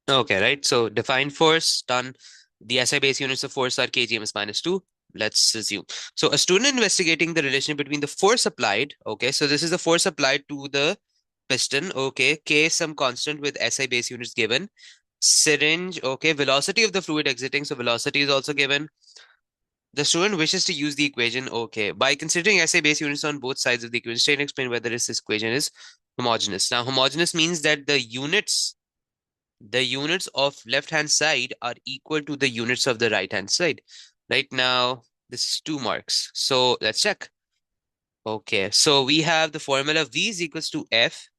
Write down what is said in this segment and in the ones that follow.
Okay, right. So define force, done. The SI base units of force are kgms minus 2. Let's assume. So a student investigating the relation between the force applied. Okay, so this is the force applied to the piston. Okay, K is some constant with SI base units given. Syringe. Okay, velocity of the fluid exiting. So velocity is also given. The student wishes to use the equation. Okay, by considering SI base units on both sides of the equation, state and explain whether this equation is homogeneous. Now, homogeneous means that the units of left hand side are equal to the units of the right hand side. Right now, this is 2 marks. So let's check. Okay, so we have the formula V is equals to F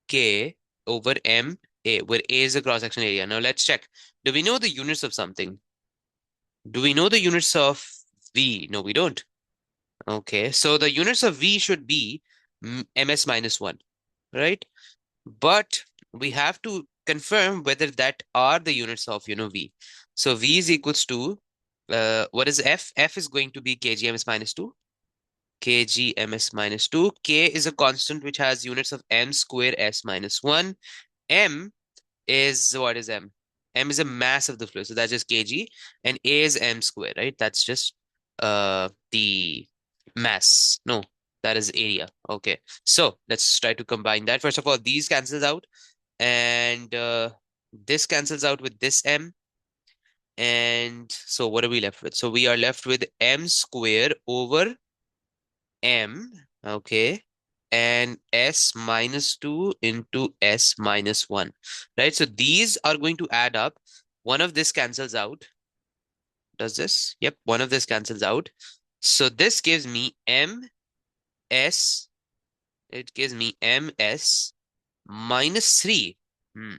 K over M A, where A is the cross sectional area. Now let's check. Do we know the units of something? Do we know the units of V? No, we don't. Okay, so the units of V should be ms minus 1, right? But we have to confirm whether that are the units of, V. So V is equals to, what is F? F is going to be kgms minus 2. kgms minus 2. K is a constant which has units of m square s minus 1. M is, what is M? M is a mass of the fluid. So that's just kg. And A is m square, right? That's just the mass. No, that is area. Okay. So let's try to combine that. First of all, these cancels out. And this cancels out with this m. And so what are we left with? So we are left with m square over m, okay, and s minus 2 into s minus 1, right? So these are going to add up. One of this cancels out. Does this? Yep, one of this cancels out. So this gives me ms, it gives me ms minus 3. Hmm.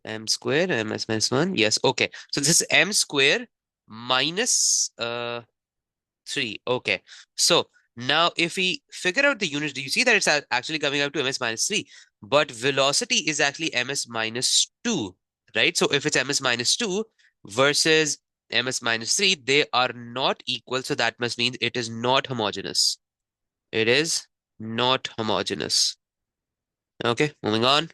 M square, ms minus 1. Yes, okay. So this is m square minus 3. Okay. So now if we figure out the units, do you see that it's actually coming out to ms minus 3? But velocity is actually ms minus 2, right? So if it's ms minus 2 versus ms minus 3, they are not equal. So that must mean it is not homogeneous. It is not homogeneous. Okay, moving on.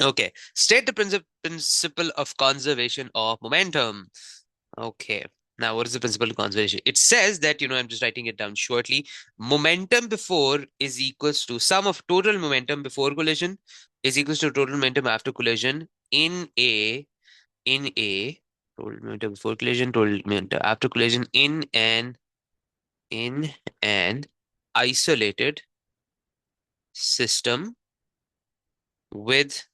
Okay, state the principle of conservation of momentum. Okay. Now, what is the principle of conservation? It says that, I'm just writing it down shortly. Momentum before is equals to sum of total momentum before collision is equals to total momentum after collision in a total momentum before collision, total momentum after collision in an isolated system with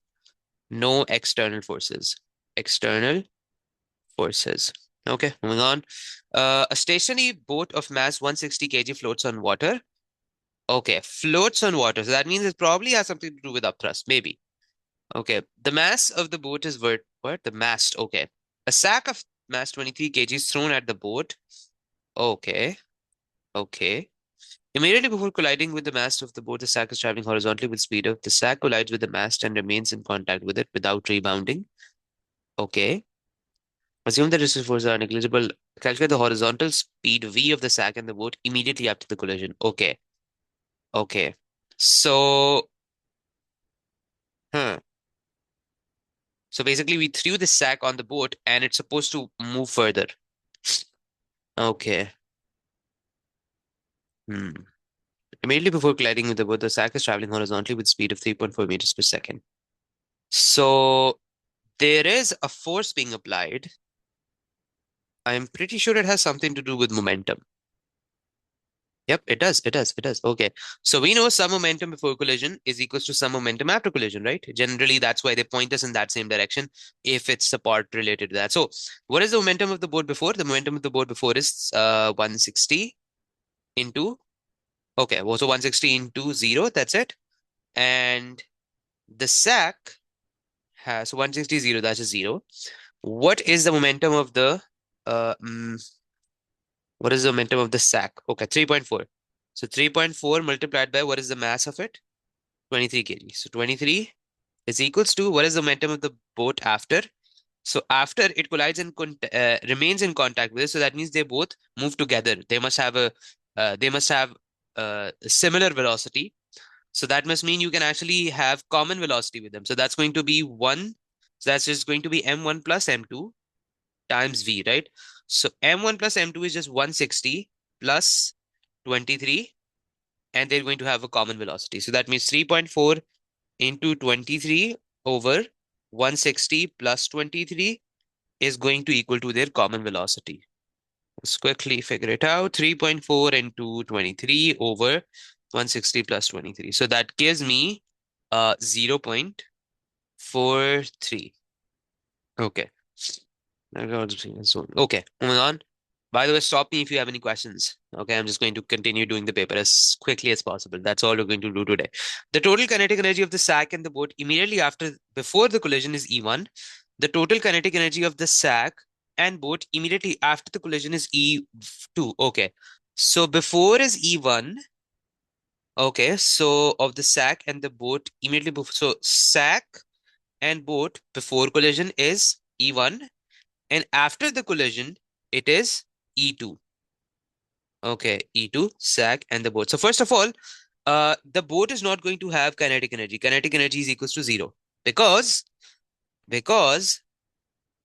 no external forces. External forces. Okay, moving on. A stationary boat of mass 160 kg floats on water. Okay, floats on water. So that means it probably has something to do with upthrust, maybe. Okay, the mass of the boat is what? The mast. Okay. A sack of mass 23 kg is thrown at the boat. Okay, okay. Immediately before colliding with the mast of the boat, the sack is traveling horizontally with speed of the sack collides with the mast and remains in contact with it without rebounding. Okay. Assume the resistance forces are negligible. Calculate the horizontal speed v of the sack and the boat immediately after the collision. Okay. Okay. So, huh. So basically, we threw the sack on the boat and it's supposed to move further. Okay. Hmm. Immediately before colliding with the boat, the sack is traveling horizontally with speed of 3.4 meters per second. So there is a force being applied. I'm pretty sure it has something to do with momentum. Yep, it does. It does. It does. Okay. So we know some momentum before collision is equals to some momentum after collision, right? Generally, that's why they point us in that same direction if it's a part related to that. So what is the momentum of the boat before? The momentum of the boat before is 160 into, okay, well, so 160 into 0, that's it. And the sack has 160 0, that's a 0. What is the momentum of the uh mm, what is the momentum of the sack? Okay, 3.4. So 3.4 multiplied by what is the mass of it? 23 kg. So 23 is equals to what is the momentum of the boat after? So after it collides and remains in contact with it, so that means they both move together. They must have a similar velocity. So that must mean you can actually have common velocity with them. So that's going to be 1 So that's just going to be m1 plus m2 times v, right? So m1 plus m2 is just 160 plus 23, and they're going to have a common velocity. So that means 3.4 into 23 over 160 plus 23 is going to equal to their common velocity. Let's quickly figure it out. 3.4 into 23 over 160 plus 23. So that gives me 0.43. Okay. Okay, moving on. By the way, stop me if you have any questions. Okay, I'm just going to continue doing the paper as quickly as possible. That's all we're going to do today. The total kinetic energy of the sac and the boat immediately after, before the collision is E1. The total kinetic energy of the sac and boat immediately after the collision is E2. Okay, so before is E1. Okay, so of the sac and the boat immediately before. So sac and boat before collision is E1, and after the collision, it is E2. Okay, E2, sag, and the boat. So first of all, the boat is not going to have kinetic energy. Kinetic energy is equals to zero because because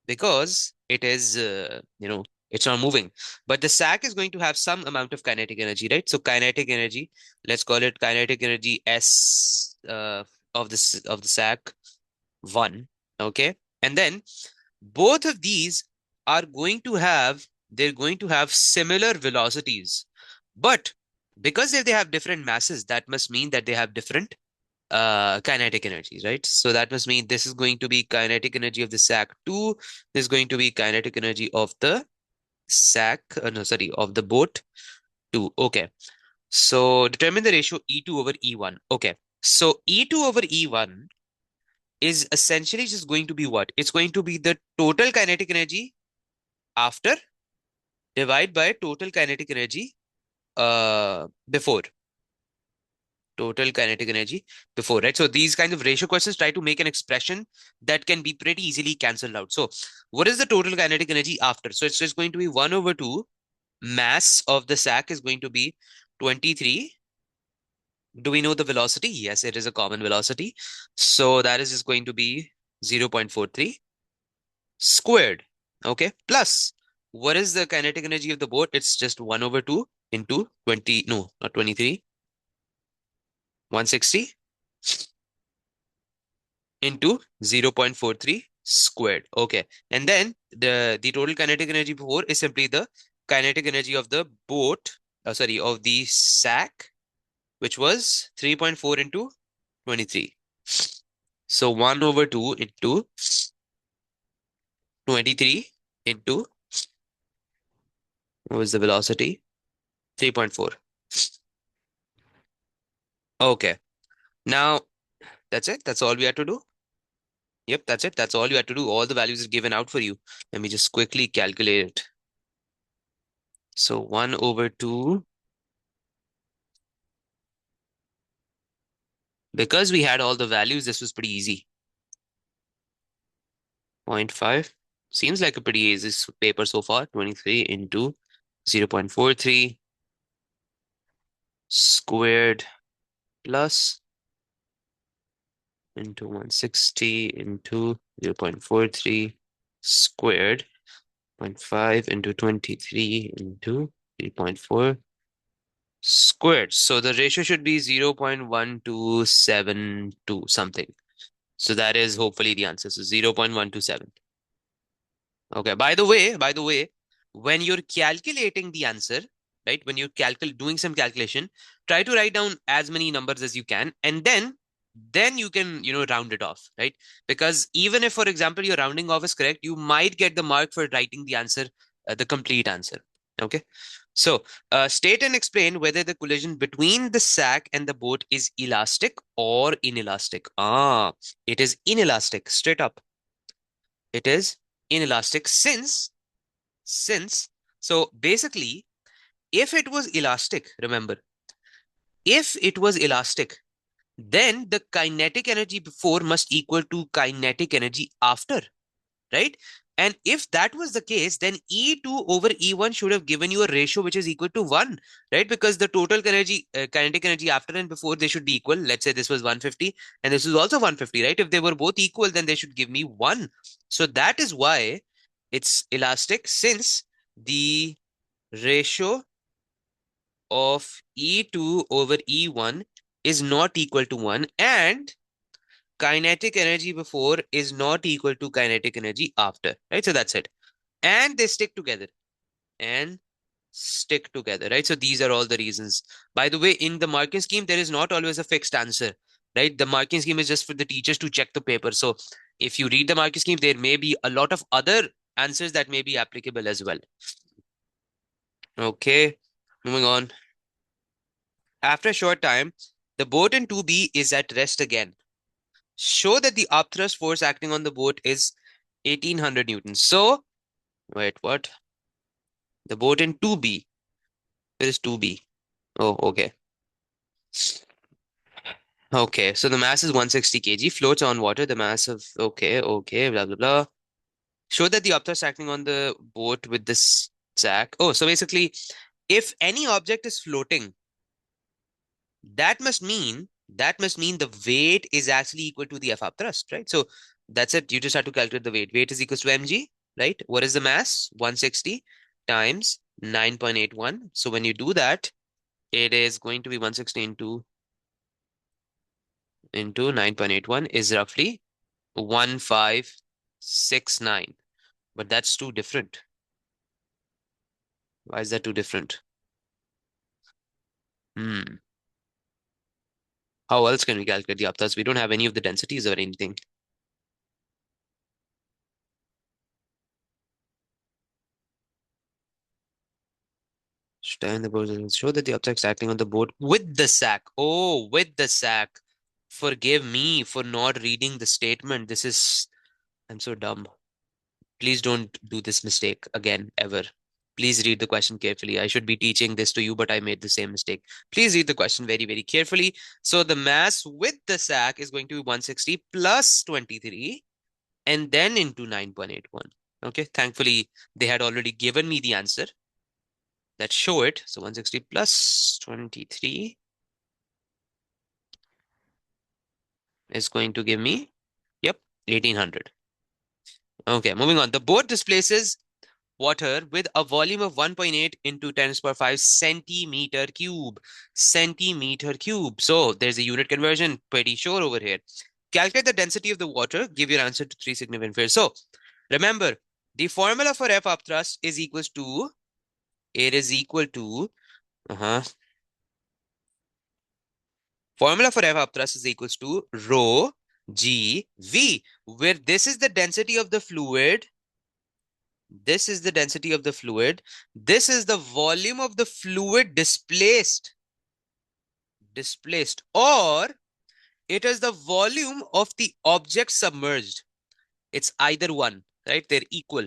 because it is it's not moving. But the sac is going to have some amount of kinetic energy, right? So kinetic energy, let's call it kinetic energy S of the sac 1. Okay, and then both of these are going to have they're going to have similar velocities, but because they have different masses, that must mean that they have different kinetic energies, right? So that must mean this is going to be kinetic energy of the sac 2, this is going to be kinetic energy of the sac no sorry of the boat 2. Okay, so determine the ratio E2 over E1. Okay, so E2 over E1 is essentially just going to be what? It's going to be the total kinetic energy after divide by total kinetic energy before. Total kinetic energy before, right? So these kinds of ratio questions try to make an expression that can be pretty easily cancelled out. So what is the total kinetic energy after? So it's just going to be 1 over 2. Mass of the sac is going to be 23. Do we know the velocity? Yes, it is a common velocity. So that is just going to be 0.43 squared. Okay. Plus, what is the kinetic energy of the boat? It's just 1 over 2 into 20, no, not 23, 160 into 0.43 squared. Okay. And then the total kinetic energy before is simply the kinetic energy of the boat, sorry, of the sac, which was 3.4 into 23. So 1 over 2 into 23 into, what was the velocity? 3.4. Okay. Now, that's it. That's all we have to do. Yep, that's it. That's all you have to do. All the values are given out for you. Let me just quickly calculate it. So 1 over 2. Because we had all the values, this was pretty easy. 0.5. Seems like a pretty easy paper so far. 23 into 0.43 squared plus into 160 into 0.43 squared. 0.5 into 23 into 3.4 squared. So the ratio should be 0.1272 something. So that is hopefully the answer. So 0.127. Okay. By the way, when you're calculating the answer, right? When you're doing some calculation, try to write down as many numbers as you can, and then you can, round it off, right? Because even if, for example, your rounding off is correct, you might get the mark for writing the answer, the complete answer. Okay. So, state and explain whether the collision between the sac and the boat is elastic or inelastic. It is inelastic, straight up. It is inelastic since so basically, if it was elastic, remember, if it was elastic, then the kinetic energy before must equal to kinetic energy after, right? And if that was the case, then E2 over E1 should have given you a ratio which is equal to 1, right? Because the total kinetic energy after and before, they should be equal. Let's say this was 150 and this is also 150, right? If they were both equal, then they should give me 1. So that is why it's elastic, since the ratio of E2 over E1 is not equal to 1, and kinetic energy before is not equal to kinetic energy after, right? So that's it. And they stick together and stick together, right? So these are all the reasons. By the way, in the marking scheme, there is not always a fixed answer, right? The marking scheme is just for the teachers to check the paper. So if you read the marking scheme, there may be a lot of other answers that may be applicable as well. Okay, moving on. After a short time, the boat in 2B is at rest again. Show that the upthrust force acting on the boat is 1800 newtons. So, wait, what? The boat in 2B. Where is 2B? Oh, okay. Okay, so the mass is 160 kg, floats on water, the mass of, okay, blah, blah, blah. Show that the upthrust acting on the boat with this sack. Oh, so basically, if any object is floating, that must mean the weight is actually equal to the F upthrust, right? So that's it. You just have to calculate the weight. Weight is equals to mg, right? What is the mass? 160 times 9.81. So when you do that, it is going to be 160 into 9.81 is roughly 1569. But that's too different. Why is that too different? Hmm. How else can we calculate the upthrust? We don't have any of the densities or anything. Stand the boat and show that the object's acting on the boat with the sack. Oh, with the sack. Forgive me for not reading the statement. I'm so dumb. Please don't do this mistake again, ever. Please read the question carefully. I should be teaching this to you, but I made the same mistake. Please read the question very, very carefully. So the mass with the sack is going to be 160 plus 23 and then into 9.81. Okay, thankfully, they had already given me the answer. Let's show it. So 160 plus 23 is going to give me, yep, 1800. Okay, moving on. The boat displaces water with a volume of 1.8 into 10 to the power 5 centimeter cube. Centimeter cube. So there's a unit conversion, pretty sure over here. Calculate the density of the water, give your answer to three significant pairs. So remember, the formula for F upthrust is equals to, it is equal to, uh-huh, formula for F upthrust is equals to rho g v, where this is the density of the fluid. This is the density of the fluid. This is the volume of the fluid displaced. Displaced. Or it is the volume of the object submerged. It's either one, right? They're equal.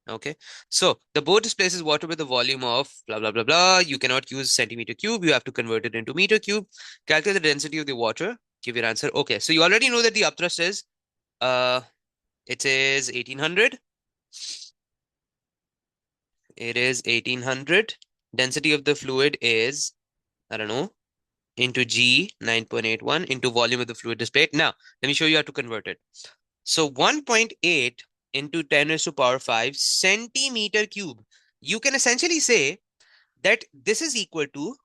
Okay. So the boat displaces water with a volume of blah, blah, blah, blah. You cannot use centimeter cube. You have to convert it into meter cube. Calculate the density of the water. Give your answer. Okay. So you already know that the upthrust is, uh, it is 1800. It is 1800. Density of the fluid is, I don't know, into G 9.81 into volume of the fluid displayed. Now, let me show you how to convert it. So 1.8 into 10 raised to power 5 centimeter cube. You can essentially say that this is equal to,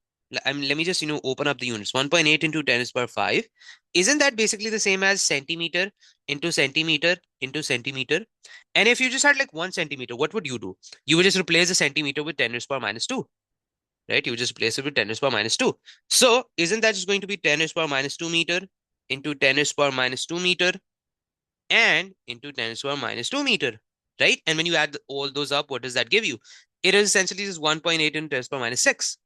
let me just, open up the units. 1.8 into 10 raised to power 5. Isn't that basically the same as centimeter into centimeter into centimeter? And if you just had like 1 centimeter, what would you do? You would just replace the centimeter with 10 raised to power minus 2, right? You just replace it with 10 raised to power minus 2. So isn't that just going to be 10 raised to power minus 2 meter into 10 raised to power minus 2 meter and into 10 raised to power minus 2 meter, right? And when you add all those up, what does that give you? It is essentially just 1.8 into 10 raised to power minus 6.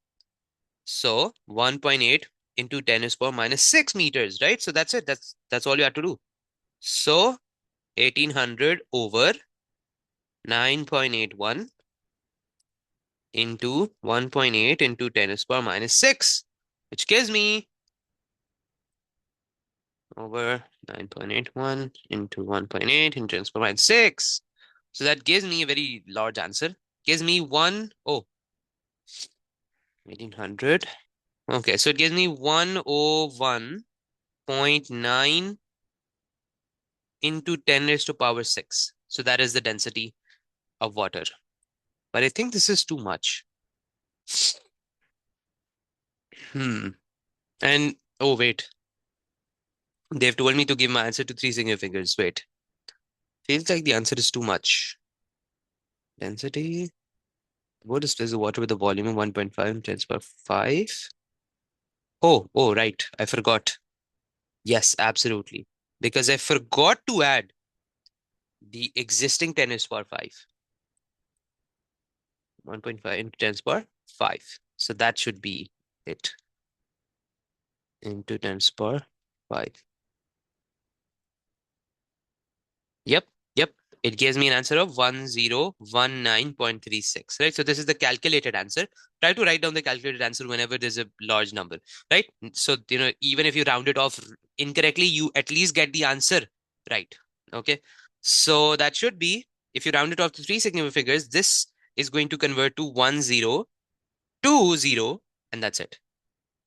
So 1.8 into 10 raised to power minus 6 meters, right? So that's it. That's all you have to do. So 1800 over 9.81 into 1.8 into 10 raised to power minus 6, which gives me over 9.81 into 1.8 into 10 to the power minus 6. So that gives me a very large answer. Gives me 1800. Okay, so it gives me 101.9 into 10 raised to power 6. So that is the density of water. But I think this is too much. Hmm. And oh wait, they've told me to give my answer to three single figures. Wait, feels like the answer is too much. Density. What displays the water with a volume of 1.5 times per 5? Oh, right. I forgot. Yes, absolutely. Because I forgot to add the existing 10 is power 5. 1.5 into 10 is power 5. So that should be it. Into 10 is power 5. Yep, yep. It gives me an answer of 1019.36, right? So this is the calculated answer. Try to write down the calculated answer whenever there's a large number, right? So, even if you round it off incorrectly, you at least get the answer right. Okay. So that should be, if you round it off to three significant figures, this is going to convert to 1020, and that's it,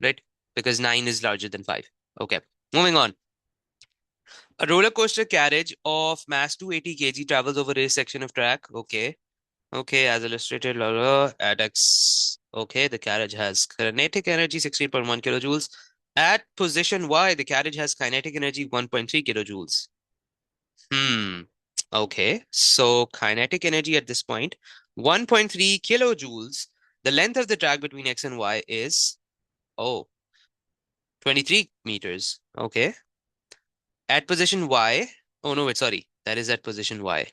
right? Because 9 is larger than 5. Okay. Moving on. A roller coaster carriage of mass 280 kg travels over a section of track. Okay. Okay, as illustrated, at X. Okay, the carriage has kinetic energy 16.1 kilojoules. At position Y, the carriage has kinetic energy 1.3 kilojoules. Hmm. Okay, so kinetic energy at this point, 1.3 kilojoules. The length of the track between X and Y is, oh, 23 meters. Okay. At position Y, oh no, wait, sorry. That is at position Y.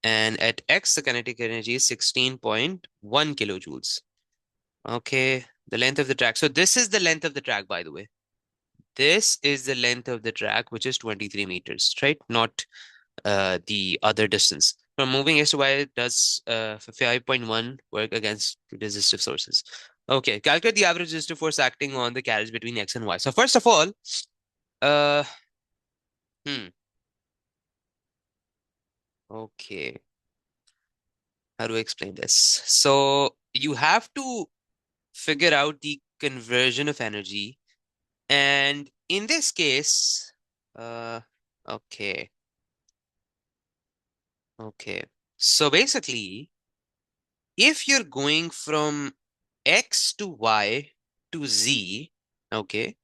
And at X, the kinetic energy is 16.1 kilojoules. Okay, the length of the track. So this is the length of the track, by the way. This is the length of the track, which is 23 meters, right? Not the other distance. From moving X to Y, does 5.1 work against resistive sources? Okay, calculate the average resistive force acting on the carriage between X and Y. So first of all, uh, hmm, okay, how do I explain this? So you have to figure out the conversion of energy. And in this case, uh, okay, okay. So basically, if you're going from X to Y to Z, okay,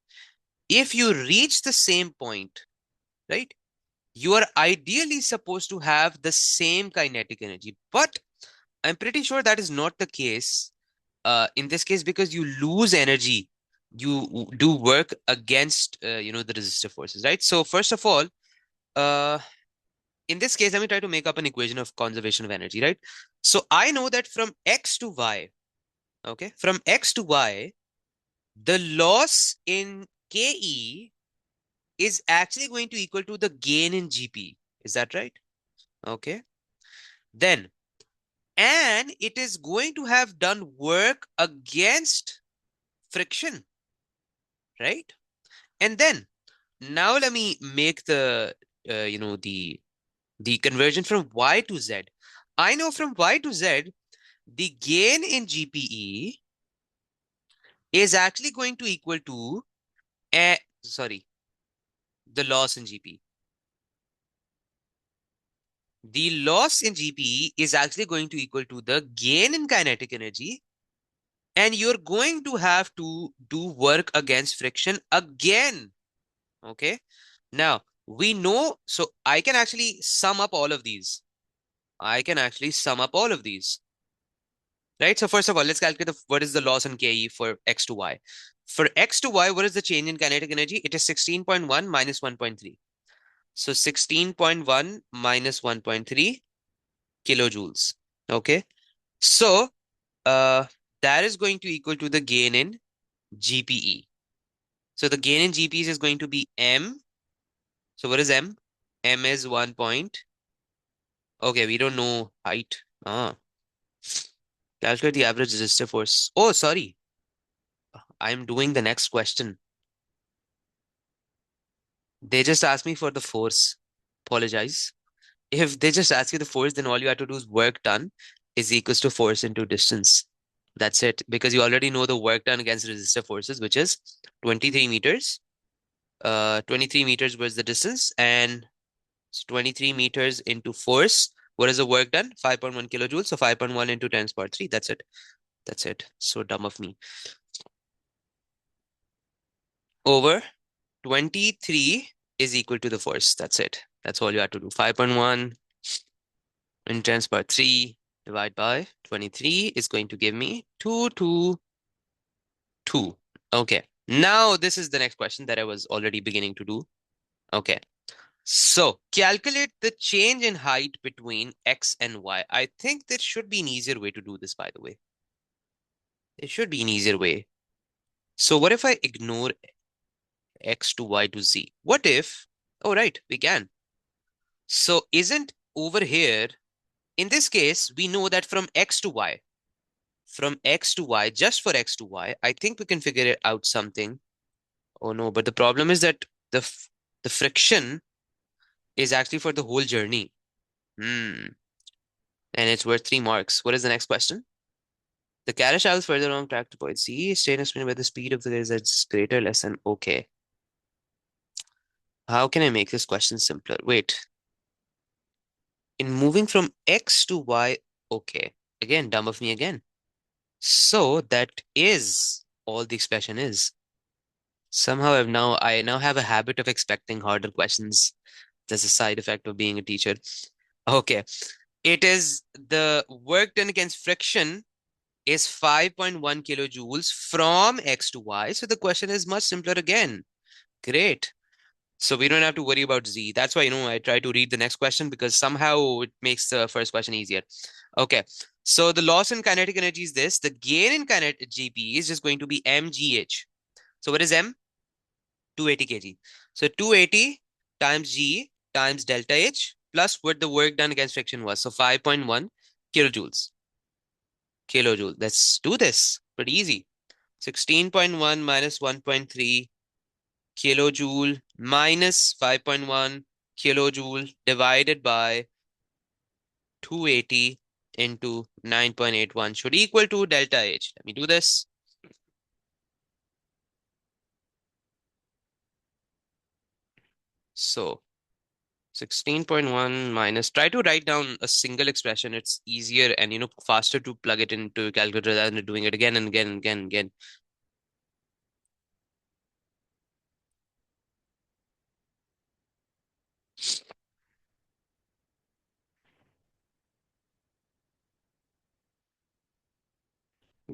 if you reach the same point, right, you are ideally supposed to have the same kinetic energy. But I'm pretty sure that is not the case in this case because you lose energy. You do work against, the resistive forces, right? So first of all, uh, in this case, let me try to make up an equation of conservation of energy, right? So I know that from X to Y, okay, from X to Y, the loss in KE is actually going to equal to the gain in GP. Is that right? Okay. Then, and it is going to have done work against friction, right? And then now let me make the conversion from Y to Z. I know from Y to Z, the gain in GPE is actually going to equal to, sorry, the loss in GPE. The loss in GPE is actually going to equal to the gain in kinetic energy, and you're going to have to do work against friction again. Okay. Now, we know, so I can actually sum up all of these. I can actually sum up all of these. Right? So first of all, let's calculate what is the loss in KE for X to Y. For X to Y, what is the change in kinetic energy? It is 16.1 minus 1.3. So 16.1 minus 1.3 kilojoules. Okay. So uh, that is going to equal to the gain in GPE. So the gain in GPE is going to be M. So what is M? M is 1 point. Okay, we don't know height. Calculate the average resistive force. Oh, sorry. I'm doing the next question. They just asked me for the force. Apologize. If they just ask you the force, then all you have to do is work done is equals to force into distance. That's it. Because you already know the work done against resistive forces, which is 23 meters. 23 meters was the distance, and it's 23 meters into force. What is the work done? 5.1 kilojoules. So 5.1 into 10 to the power 3. That's it. That's it. So dumb of me. Over 23 is equal to the force. That's it. That's all you have to do. 5.1 in 10 to the power 3 divided by 23 is going to give me 222. Okay. Now this is the next question that I was already beginning to do. Okay. So calculate the change in height between X and Y. I think there should be an easier way to do this, by the way. There should be an easier way. So what if I ignore X to Y to Z? What if, oh, right, we can. So isn't over here, in this case, we know that from X to Y, just for X to Y, I think we can figure it out something. Oh no, but the problem is that the friction is actually for the whole journey. Hmm. And it's worth 3 marks. What is the next question? The carriage travels further along track to point C. Stay explained by the speed of the carriage that's greater, less than. Okay. How can I make this question simpler? Wait. In moving from X to Y, okay. Again, dumb of me again. So that is all the expression is. Somehow I now have a habit of expecting harder questions. That's a side effect of being a teacher. Okay. It is the work done against friction is 5.1 kilojoules from X to Y. So the question is much simpler again. Great. So we don't have to worry about Z. That's why, I try to read the next question because somehow it makes the first question easier. Okay. So the loss in kinetic energy is this. The gain in kinetic GP is just going to be mgh. So what is M? 280 kg. So 280 times G times delta H plus what the work done against friction was. So 5.1 kilojoules. Kilojoule. Let's do this. Pretty easy. 16.1 minus 1.3 kilojoule minus 5.1 kilojoule divided by 280 into 9.81 should equal to delta H. Let me do this. So 16.1 minus, try to write down a single expression. It's easier and faster to plug it into a calculator rather than doing it again and again and again and again.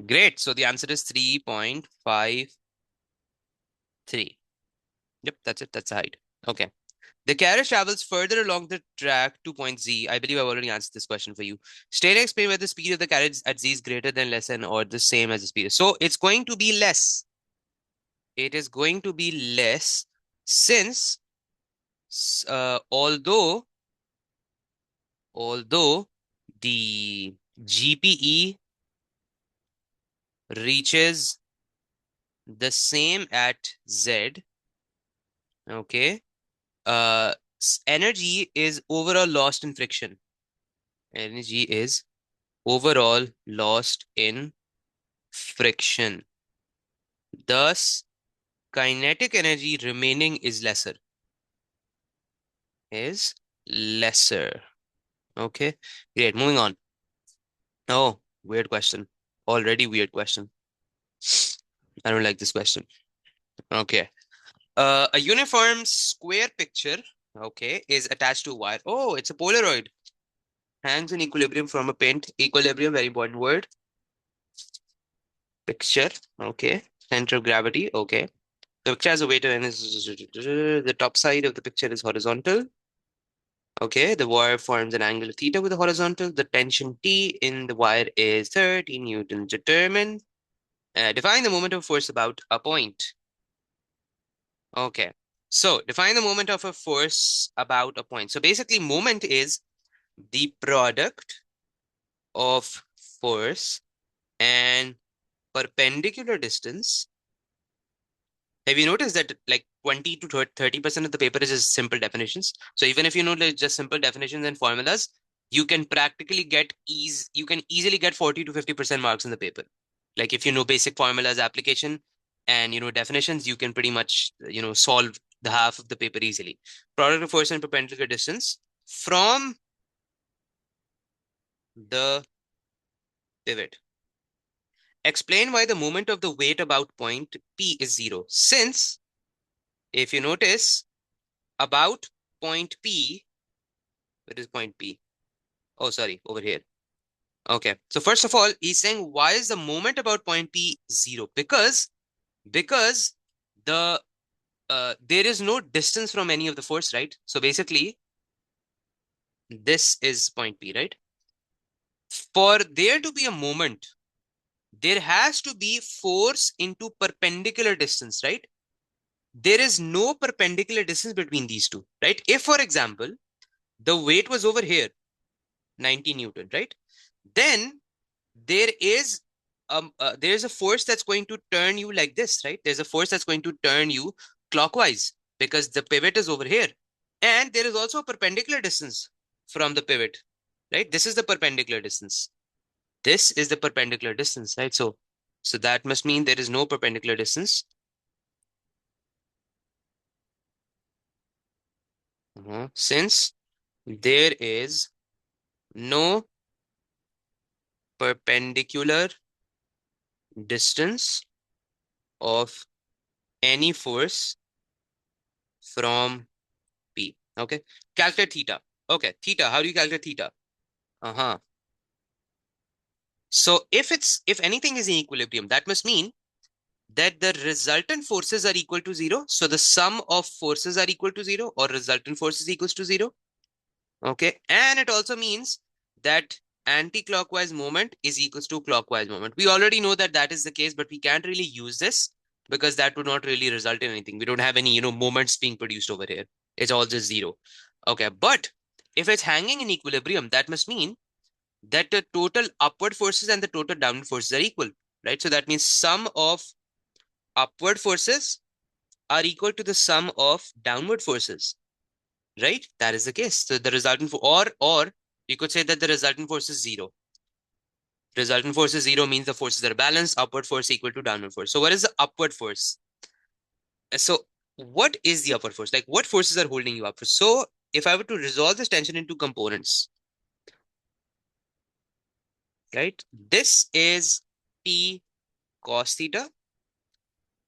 Great. So the answer is 3.53. Yep, that's it. That's the height. Okay. The carriage travels further along the track to point Z. I believe I've already answered this question for you. State and explain whether the speed of the carriage at Z is greater than, less than, or the same as the speed. So it's going to be less. It is going to be less since although the GPE reaches the same at Z, okay, energy is overall lost in friction. Energy is overall lost in friction. Thus, kinetic energy remaining is lesser. Is lesser. Okay. Great. Moving on. Oh, weird question. Already weird question. I don't like this question. Okay. A uniform square picture, okay, is attached to a wire. Oh, it's a Polaroid. Hangs in equilibrium from a pin. Equilibrium, very important word. Picture, okay. Center of gravity, okay. The picture has a weight and is the top side of the picture is horizontal. Okay, the wire forms an angle of theta with the horizontal. The tension T in the wire is 30 newtons. Determine, define the moment of force about a point. Okay, so define the moment of a force about a point. So basically, moment is the product of force and perpendicular distance Have you noticed that like 20 to 30% of the paper is just simple definitions? So even if you know like just simple definitions and formulas, you can practically you can easily get 40 to 50% marks in the paper. Like if you know basic formulas, application, and definitions, you can pretty much solve the half of the paper easily. Product of force and perpendicular distance from the pivot. Explain why the moment of the weight about point P is zero. Since if you notice about point P, where is point P? Oh, sorry, over here. Okay. So first of all, he's saying why is the moment about point P zero? Because there is no distance from any of the force, right? So basically, this is point P, right? For there to be a moment, there has to be force into perpendicular distance, right? There is no perpendicular distance between these two, right? If, for example, the weight was over here, 90 Newton, right? Then there is a force that's going to turn you like this, right? There's a force that's going to turn you clockwise because the pivot is over here. And there is also a perpendicular distance from the pivot, right? This is the perpendicular distance. This is the perpendicular distance, right? So that must mean there is no perpendicular distance. Since there is no perpendicular distance of any force from P. Okay. Calculate theta. Okay. Theta. How do you calculate theta? Uh-huh. So if anything is in equilibrium, that must mean that the resultant forces are equal to zero. So the sum of forces are equal to zero or resultant forces equals to zero. Okay. And it also means that anti-clockwise moment is equals to clockwise moment. We already know that that is the case, but we can't really use this because that would not really result in anything. We don't have any, moments being produced over here. It's all just zero. Okay. But if it's hanging in equilibrium, that must mean that the total upward forces and the total downward forces are equal, right? So that means sum of upward forces are equal to the sum of downward forces, right? That is the case. So the resultant for or you could say that the resultant force is zero. Resultant force is zero means the forces are balanced. Upward force equal to downward force. So what is the upward force? So what is the upward force? Like what forces are holding you up? So if I were to resolve this tension into components, right? This is P cos theta,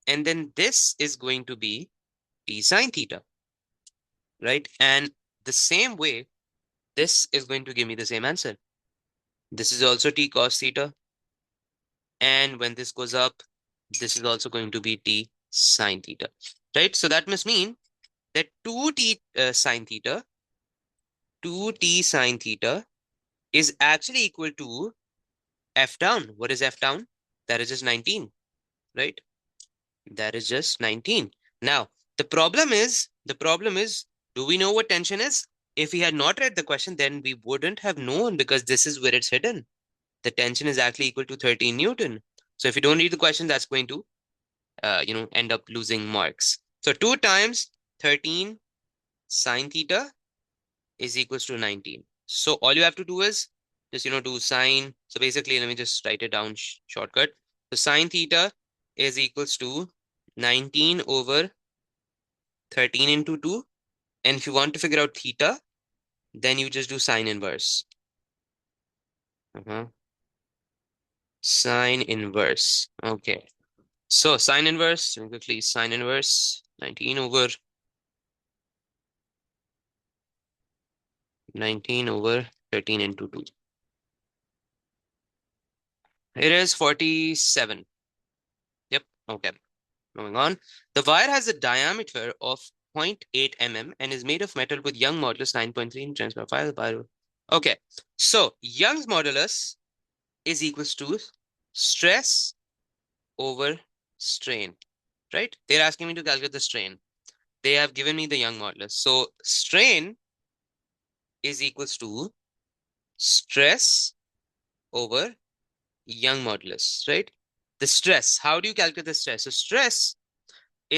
and then this is going to be P sine theta, right? And the same way, this is going to give me the same answer. This is also T cos theta. And when this goes up, this is also going to be T sine theta, right? So that must mean that 2T sine theta, 2T sine theta is actually equal to F down. What is F down? That is just 19, right? That is just 19. Now, the problem is, do we know what tension is? If we had not read the question, then we wouldn't have known because this is where it's hidden. The tension is actually equal to 13 Newton. So if you don't read the question, that's going to, end up losing marks. So 2 times 13 sine theta is equals to 19. So all you have to do is just, do sine. So basically, let me just write it down shortcut. So sine theta is equals to 19 over 13 into 2. And if you want to figure out theta, then you just do sine inverse. Sine inverse. Okay. So sine inverse, quickly sine inverse 19 over 13 into 2. It is 47. Yep. Okay. Moving on. The wire has a diameter of 0.8 mm and is made of metal with Young modulus 9.3 in transfer 5. Okay. So Young's modulus is equals to stress over strain, right? They're asking me to calculate the strain. They have given me the Young modulus. So strain is equals to stress over Young modulus, right? The stress. How do you calculate the stress? So stress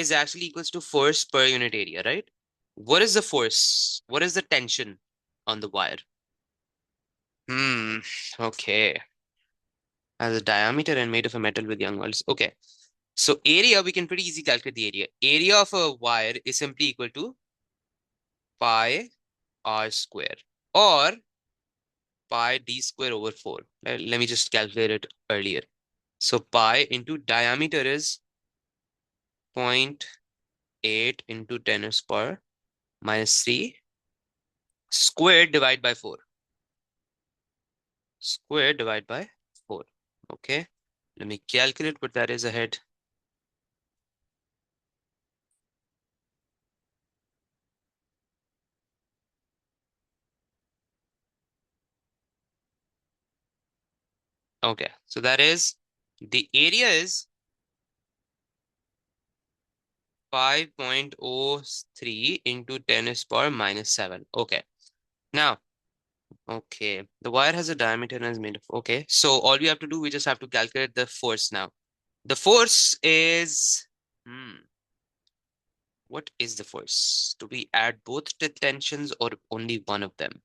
is actually equals to force per unit area, right? What is the force? What is the tension on the wire? Hmm. Okay. Has a diameter and made of a metal with young welds. Okay. So area, we can pretty easily calculate the area. Area of a wire is simply equal to pi r square or pi d square over 4. Let me just calculate it earlier. So pi into diameter is 0.8 into 10 to the power minus 3 squared divided by 4. Squared divided by 4. Okay. Let me calculate what that is ahead. Okay. So that is the area is 5.03 into 10 is power minus 7. Okay. Now, okay. The wire has a diameter and is made of. Okay. So all we have to do, we just have to calculate the force now. The force is. What is the force? Do we add both the tensions or only one of them?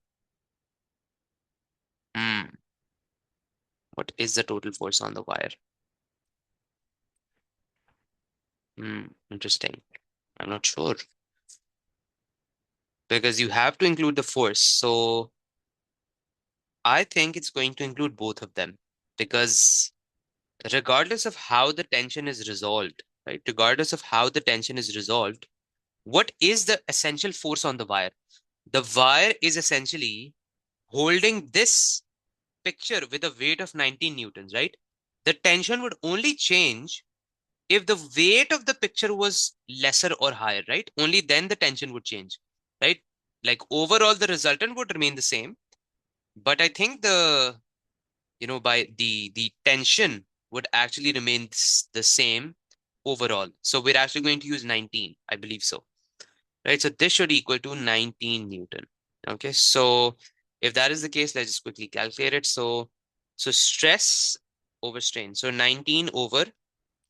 Hmm. What is the total force on the wire? Interesting. I'm not sure because you have to include the force. So I think it's going to include both of them because regardless of how the tension is resolved, right? Regardless of how the tension is resolved, what is the essential force on the wire? The wire is essentially holding this picture with a weight of 19 newtons, right? The tension would only change if the weight of the picture was lesser or higher, right? Only then the tension would change, right? Like overall, the resultant would remain the same, but I think by the tension would actually remain the same overall. So we're actually going to use 19, I believe so, right? So this should equal to 19 Newton. Okay, so if that is the case, let's just quickly calculate it. So stress over strain. So 19 over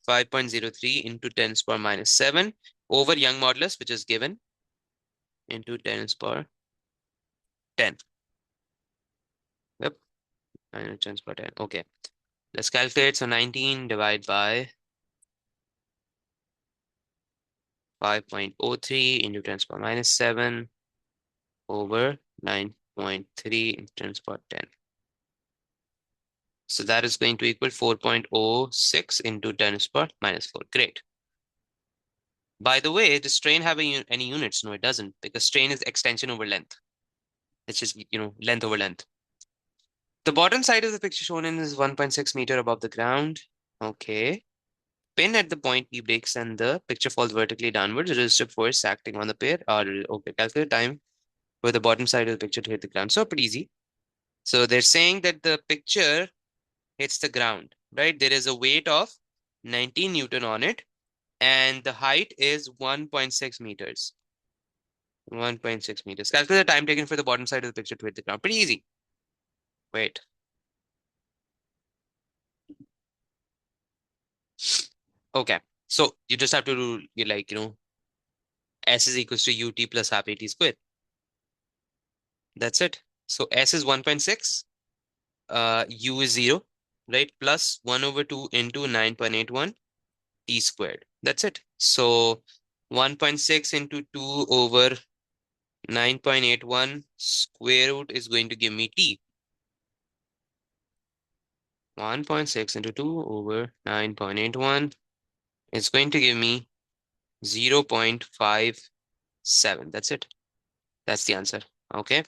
5.03 into 10 to the power minus 7 over Young modulus, which is given, into 10 to the power 10. Yep, minus 10 to the power 10. Okay, let's calculate. So 19 divided by 5.03 into 10 to the power minus 7 over 9.3 into 10 to the power 10. So that is going to equal 4.06 into 10 to the power minus 4. Great. By the way, does strain have any units? No, it doesn't, because strain is extension over length. It's just, length over length. The bottom side of the picture shown in is 1.6 meter above the ground. Okay. Pin at the point P breaks and the picture falls vertically downwards. Resistive force acting on the pair are okay. Calculate time for the bottom side of the picture to hit the ground. So pretty easy. So they're saying that the picture hits the ground, right? There is a weight of 19 Newton on it, and the height is 1.6 meters. 1.6 meters. Calculate the time taken for the bottom side of the picture to hit the ground. Pretty easy. Wait. Okay. So you just have to do S is equals to UT plus half AT squared. That's it. So S is 1.6, U is 0, right? Plus 1 over 2 into 9.81 T squared. That's it. So 1.6 into 2 over 9.81 square root is going to give me T. 1.6 into 2 over 9.81 is going to give me 0.57. That's it. That's the answer. Okay.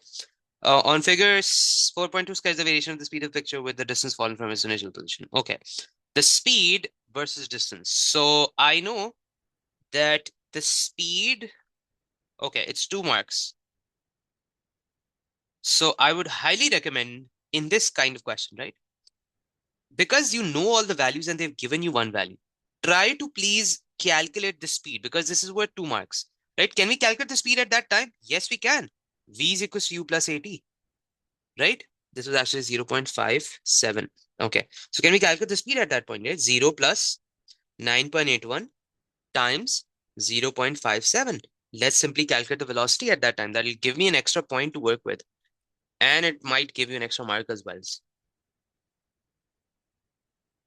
On figures 4.2 sketch the variation of the speed of the picture with the distance fallen from its initial position. Okay. The speed versus distance. So I know that the speed, okay, it's 2 marks. So I would highly recommend in this kind of question, right? Because you know all the values and they've given you one value, try to please calculate the speed because this is worth 2 marks, right? Can we calculate the speed at that time? Yes, we can. V is equals to U plus AT, right? This was actually 0.57. Okay. So can we calculate the speed at that point, right? 0 plus 9.81 times 0.57. Let's simply calculate the velocity at that time. That'll give me an extra point to work with. And it might give you an extra mark as well.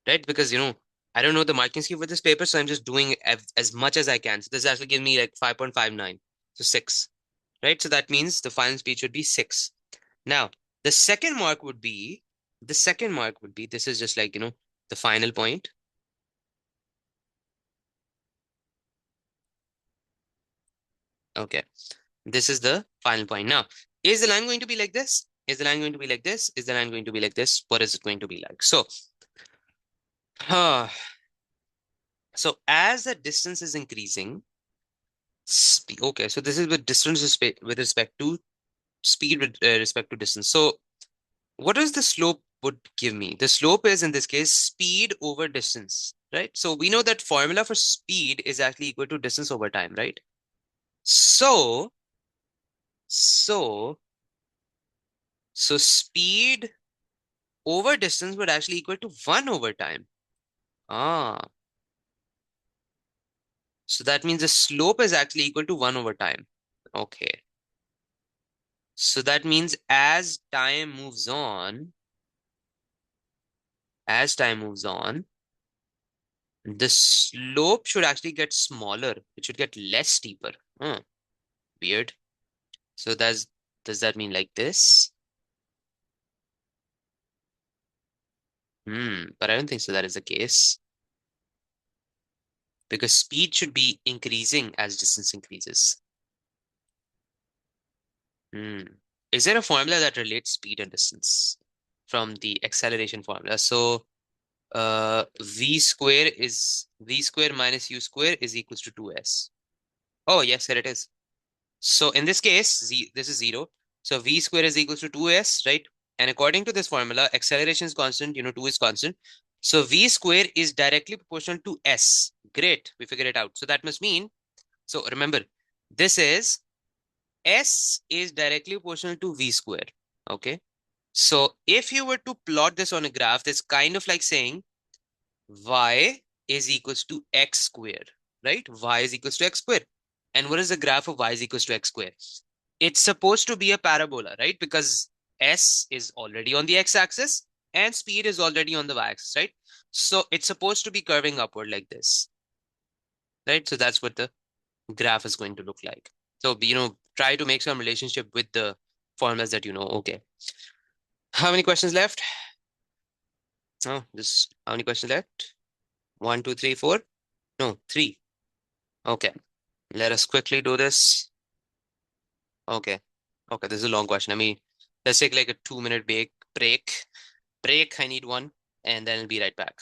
Right? Because, I don't know the marking scheme for this paper, so I'm just doing as much as I can. So this actually gives me like 5.59. So 6. Right? So that means the final speed should be 6. Now, the second mark would be, this is just like, the final point. Okay. This is the final point. Now, is the line going to be like this? Is the line going to be like this? Is the line going to be like this? What is it going to be like? So, so as the distance is increasing, okay, so this is with distance with respect to speed with respect to distance. So, what does the slope would give me? The slope is in this case speed over distance, right? So we know that formula for speed is actually equal to distance over time, right? So, so, so speed over distance would actually equal to 1 over time. Ah, so that means the slope is actually equal to 1 over time. Okay. So that means as time moves on, the slope should actually get smaller. It should get less steeper. Hmm, weird. So does that mean like this? But I don't think so that is the case because speed should be increasing as distance increases. Hmm. Is there a formula that relates speed and distance from the acceleration formula? So v square minus u square is equals to 2s. Oh, yes, here it is. So in this case, this is 0. So v square is equals to 2s, right? And according to this formula, acceleration is constant, 2 is constant. So v square is directly proportional to s. Great, we figured it out. So that must mean, so remember, this is s is directly proportional to v square. Okay. So if you were to plot this on a graph, it's kind of like saying y is equals to x square, right? Y is equals to x square. And what is the graph of y is equals to x square? It's supposed to be a parabola, right? Because s is already on the x-axis and speed is already on the y-axis, right? So it's supposed to be curving upward like this, right? So that's what the graph is going to look like. So, try to make some relationship with the formulas that you know. Okay. How many questions left? Oh, this, how many questions left? One, two, three, four? No, three. Okay. Let us quickly do this. Okay. Okay, this is a long question. I mean, let's take like a 2 minute break. I need one, and then I'll be right back.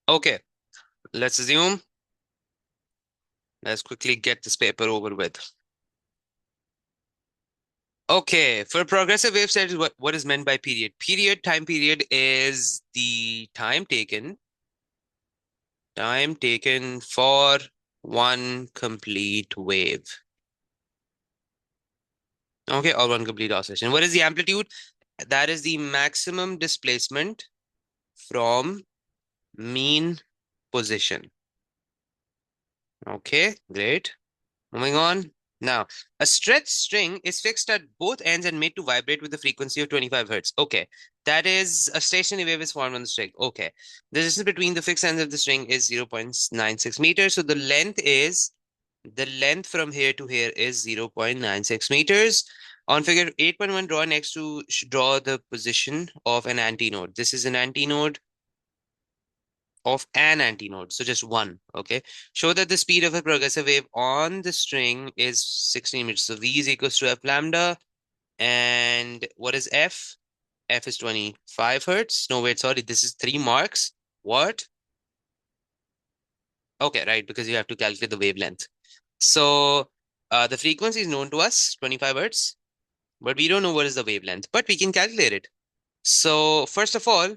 Okay, let's assume. Let's quickly get this paper over with. Okay, for progressive wave studies, what is meant by period? Time period is the time taken for one complete wave. Okay, or one complete oscillation. What is the amplitude? That is the maximum displacement from mean position. Okay, great. Moving on. Now, a stretched string is fixed at both ends and made to vibrate with a frequency of 25 hertz. Okay, that is a stationary wave is formed on the string. Okay, the distance between the fixed ends of the string is 0.96 meters. So the length from here to here is 0.96 meters. On figure 8.1, draw the position of an antinode. This is an antinode of an antinode, so just one. Okay, show that the speed of a progressive wave on the string is 16 meters. So v is equals to f lambda. And what is f? F is 25 hertz. No, wait, sorry, this is 3 marks. What? Okay, right, because you have to calculate the wavelength. So the frequency is known to us, 25 hertz, but we don't know what is the wavelength, but we can calculate it. So first of all,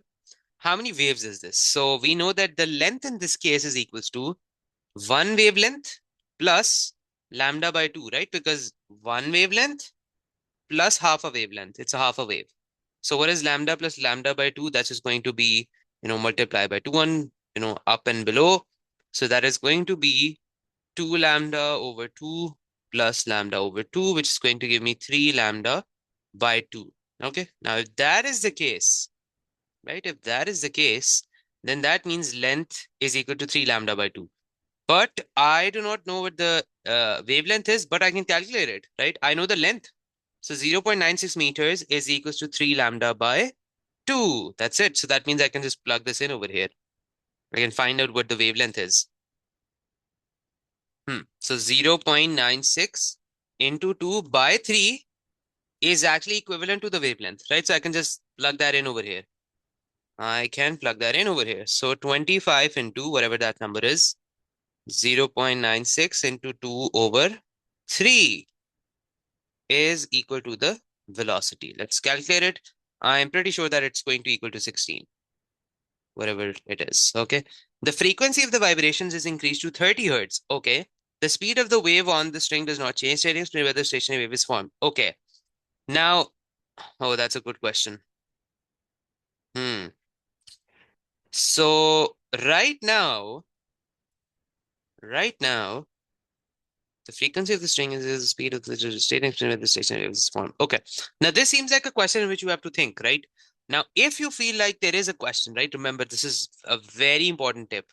how many waves is this? So we know that the length in this case is equals to one wavelength plus lambda by 2, right? Because one wavelength plus half a wavelength, it's a half a wave. So what is lambda plus lambda by 2? That's just going to be, multiply by 2 on, up and below. So that is going to be 2 lambda over 2 plus lambda over 2, which is going to give me 3 lambda by 2. Okay. Now, if that is the case, right? If that is the case, then that means length is equal to 3 lambda by 2. But I do not know what the wavelength is, but I can calculate it, right? I know the length. So 0.96 meters is equals to 3 lambda by 2. That's it. So that means I can just plug this in over here. I can find out what the wavelength is. So 0.96 into 2 by 3 is actually equivalent to the wavelength, right? So I can just plug that in over here. I can plug that in over here. So 25 into whatever that number is, 0.96 into 2 over 3 is equal to the velocity. Let's calculate it. I'm pretty sure that it's going to equal to 16, whatever it is. Okay. The frequency of the vibrations is increased to 30 hertz. Okay. The speed of the wave on the string does not change, stating whether the stationary wave is formed. Okay. Now, oh, that's a good question. So right now, the frequency of the string is the speed of the stating whether the stationary wave is formed. Okay. Now, this seems like a question in which you have to think, right? Now, if you feel like there is a question, right? Remember, this is a very important tip.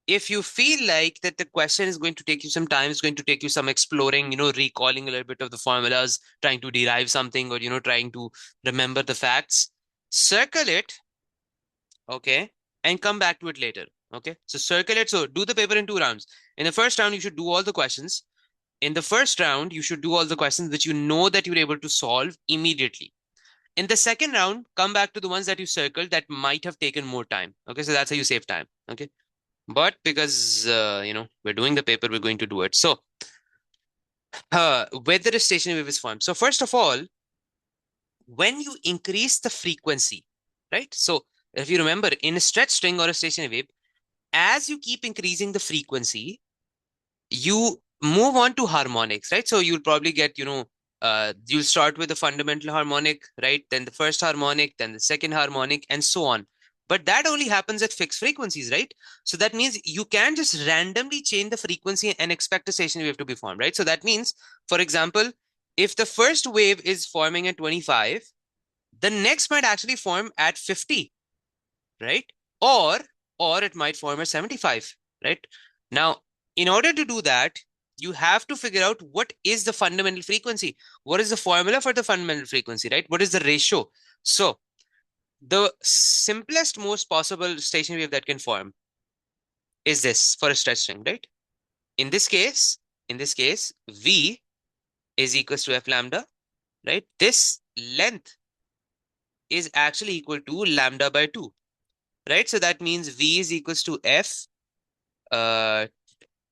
If you feel like that the question is going to take you some time, it's going to take you some exploring, recalling a little bit of the formulas, trying to derive something, or, trying to remember the facts, circle it, okay, and come back to it later. Okay. So circle it. So do the paper in 2 rounds. In the first round, you should do all the questions. In the first round, you should do all the questions which you know that you're able to solve immediately. In the second round, come back to the ones that you circled that might have taken more time. Okay. So that's how you save time. Okay. But because we're doing the paper, we're going to do it. So whether a stationary wave is formed. So first of all, when you increase the frequency, right? So if you remember, in a stretched string or a stationary wave, as you keep increasing the frequency, you move on to harmonics, right? So you'll probably get, you'll start with the fundamental harmonic, right? Then the first harmonic, then the second harmonic, and so on. But that only happens at fixed frequencies, right? So that means you can just randomly change the frequency and expect a stationary wave to be formed, right? So that means, for example, if the first wave is forming at 25, the next might actually form at 50, right? Or or it might form at 75, right? Now, in order to do that, you have to figure out what is the fundamental frequency. What is the formula for the fundamental frequency, right? What is the ratio? So the simplest, most possible stationary wave that can form is this for a stretch string, right? In this case, V is equals to F lambda, right? This length is actually equal to lambda by 2. right? So that means V is equals to F uh,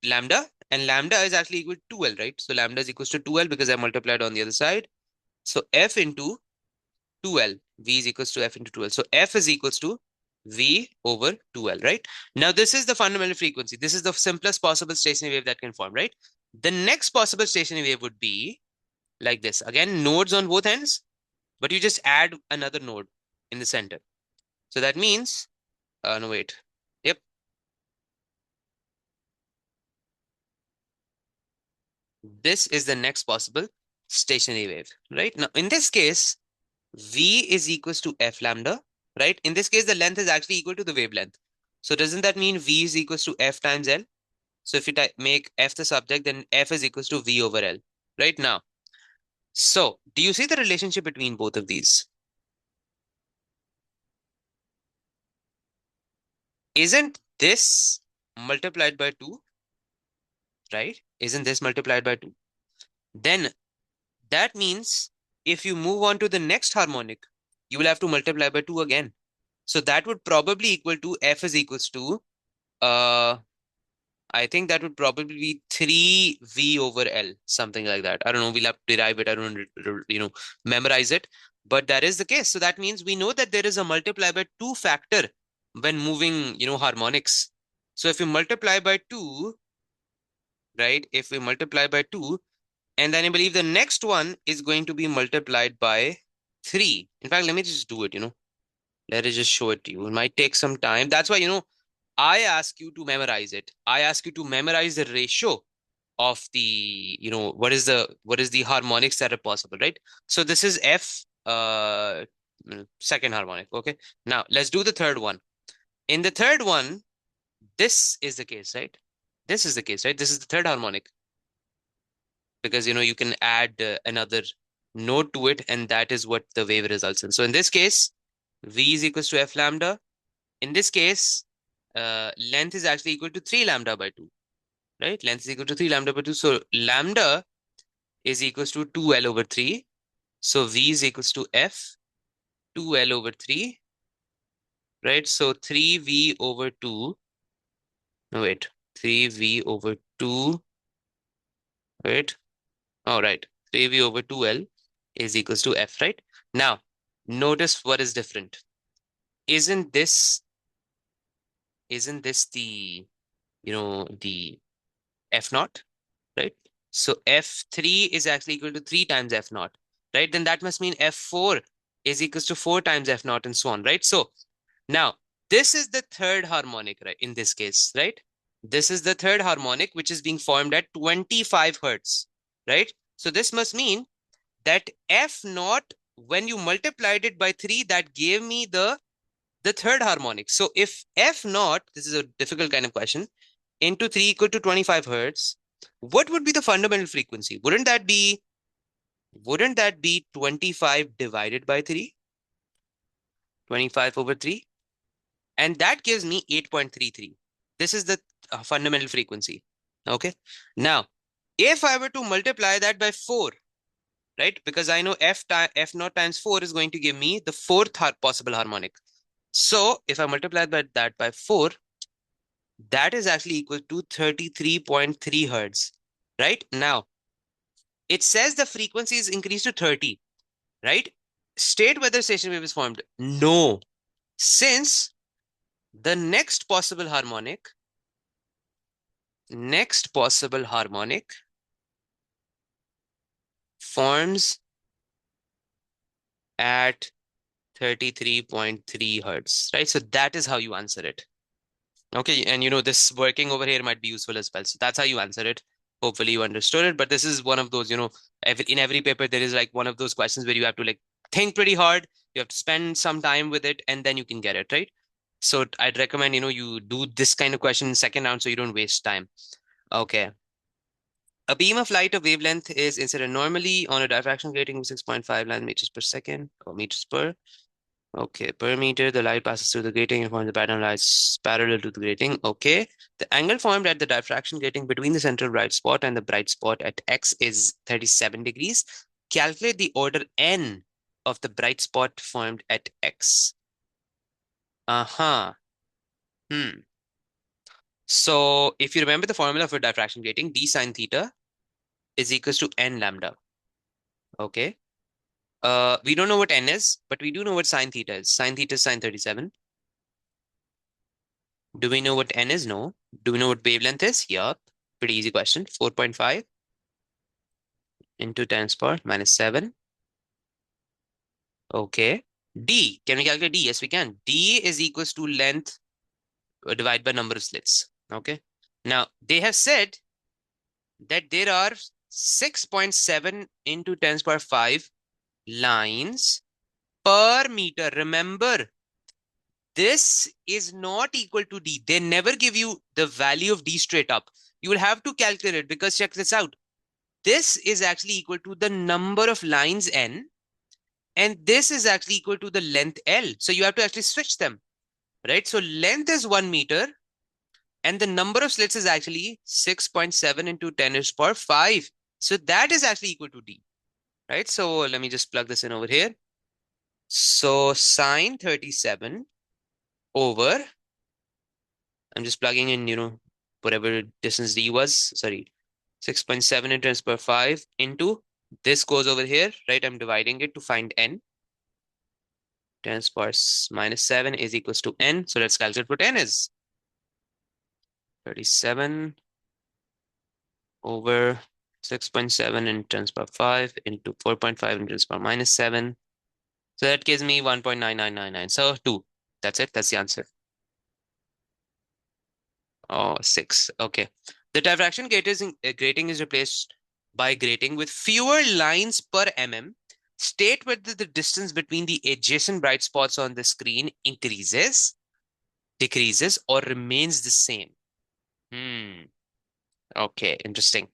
lambda, and lambda is actually equal to 2L, right? So lambda is equals to 2L because I multiplied on the other side. So F into 2L, V is equals to F into 2L. So F is equals to V over 2L, right? Now this is the fundamental frequency. This is the simplest possible stationary wave that can form, right? The next possible stationary wave would be like this. Again, nodes on both ends, but you just add another node in the center. So that means, no wait. Yep. This is the next possible stationary wave, right? Now, in this case, V is equals to F lambda, right? In this case, the length is actually equal to the wavelength. So doesn't that mean V is equals to F times L? So if you make F the subject, then F is equals to V over L, right? Now, so do you see the relationship between both of these? Isn't this multiplied by 2, right? Isn't this multiplied by 2? Then that means if you move on to the next harmonic, you will have to multiply by 2 again. So that would probably equal to F is equals to, uh, I think that would probably be 3V over L, something like that. I don't know. We'll have to derive it. I don't, memorize it. But that is the case. So that means we know that there is a multiply by 2 factor when moving, harmonics. So if you multiply by 2, right? If we multiply by 2, and then I believe the next one is going to be multiplied by 3. In fact, let me just do it. Let us just show it to you. It might take some time. That's why, I ask you to memorize it. I ask you to memorize the ratio of the, what is the harmonics that are possible, right? So this is F, second harmonic. Okay. Now let's do the third one. In the third one, this is the case, right? This is the case, right? This is the third harmonic because, you can add another node to it, and that is what the wave results in. So in this case, V is equals to F lambda. In this case, length is actually equal to 3 lambda by 2, right? Length is equal to 3 lambda by 2. So lambda is equals to 2L over 3. So V is equals to F 2L over 3, right? So 3V over 2. No, wait. 3V over 2. Wait. Oh, right. 3V over 2L is equals to F, right? Now, notice what is different. Isn't this, isn't this the F naught, right? So F3 is actually equal to 3 times F naught, right? Then that must mean F4 is equals to 4 times F naught and so on, right? So now this is the third harmonic, right? In this case, right? This is the third harmonic, which is being formed at 25 hertz, right? So this must mean that F naught, when you multiplied it by 3, that gave me the third harmonic. So if F naught, this is a difficult kind of question, into 3 equal to 25 hertz, what would be the fundamental frequency? Wouldn't that be 25 divided by 3? 25 over 3? And that gives me 8.33. This is the fundamental frequency. Okay. Now, if I were to multiply that by 4, right? Because I know F naught times 4 is going to give me the fourth possible harmonic. So if I multiply that by 4, that is actually equal to 33.3 hertz, right? Now, it says the frequency is increased to 30, right? State whether station wave is formed. No, since the next possible harmonic forms at 33.3 hertz, right? So that is how you answer it. Okay, and this working over here might be useful as well. So that's how you answer it. Hopefully you understood it. But this is one of those, in every paper, there is like one of those questions where you have to like think pretty hard. You have to spend some time with it, and then you can get it, right? So I'd recommend, you do this kind of question in second round so you don't waste time. Okay. A beam of light of wavelength is incident normally on a diffraction grating of 6.5 light meters per second or meters per. Okay, per meter, the light passes through the grating and forms a pattern of lights parallel to the grating. Okay. The angle formed at the diffraction grating between the central bright spot and the bright spot at X is 37 degrees. Calculate the order N of the bright spot formed at X. Uh-huh. Hmm. So if you remember the formula for diffraction grating, d sine theta is equals to n lambda. Okay. We don't know what n is, but we do know what sine theta is. Sine theta is sine 37. Do we know what n is? No. Do we know what wavelength is? Yup. Pretty easy question. 4.5 into 10 to the power minus 7. Okay. D. Can we calculate D? Yes, we can. D is equals to length divided by number of slits. Okay. Now, they have said that there are 6.7 into 10 to the power 5 lines per meter. Remember, this is not equal to D. They never give you the value of D straight up. You will have to calculate it because check this out. This is actually equal to the number of lines N, and this is actually equal to the length L. So you have to actually switch them, right? So length is 1 meter, and the number of slits is actually 6.7 into 10 to the power 5. So that is actually equal to D, right? So let me just plug this in over here. So sine 37 over, I'm just plugging in, whatever distance D was, sorry, 6.7 into 10 to the power 5 into, this goes over here, right? I'm dividing it to find N. 10 to the power minus 7 is equals to N. So let's calculate what N is. 37 over 6.7 into 10 to the power 5 into 4.5 into 10 to the power minus 7. So that gives me 1.9999. So 2. That's it. That's the answer. Oh, 6. Okay. The diffraction grating is replaced by grating with fewer lines per mm. State whether the distance between the adjacent bright spots on the screen increases, decreases, or remains the same. Hmm. Okay. Interesting.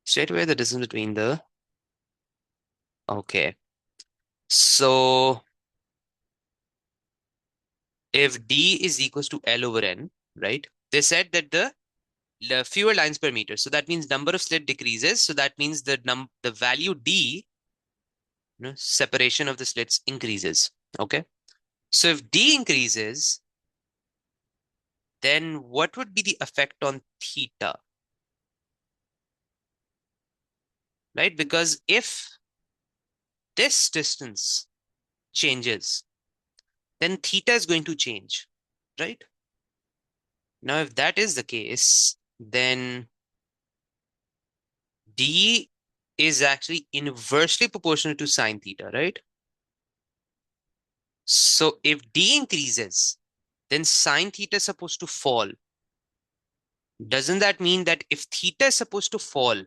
State where the distance between the. Okay. So if D is equals to L over N, right? They said that the fewer lines per meter. So that means number of slit decreases. So that means the value D, separation of the slits increases. Okay. So if D increases, then what would be the effect on theta? Right? Because if this distance changes, then theta is going to change. Right? Now, if that is the case, then D is actually inversely proportional to sine theta, right? So if D increases, then sine theta is supposed to fall. Doesn't that mean that if theta is supposed to fall,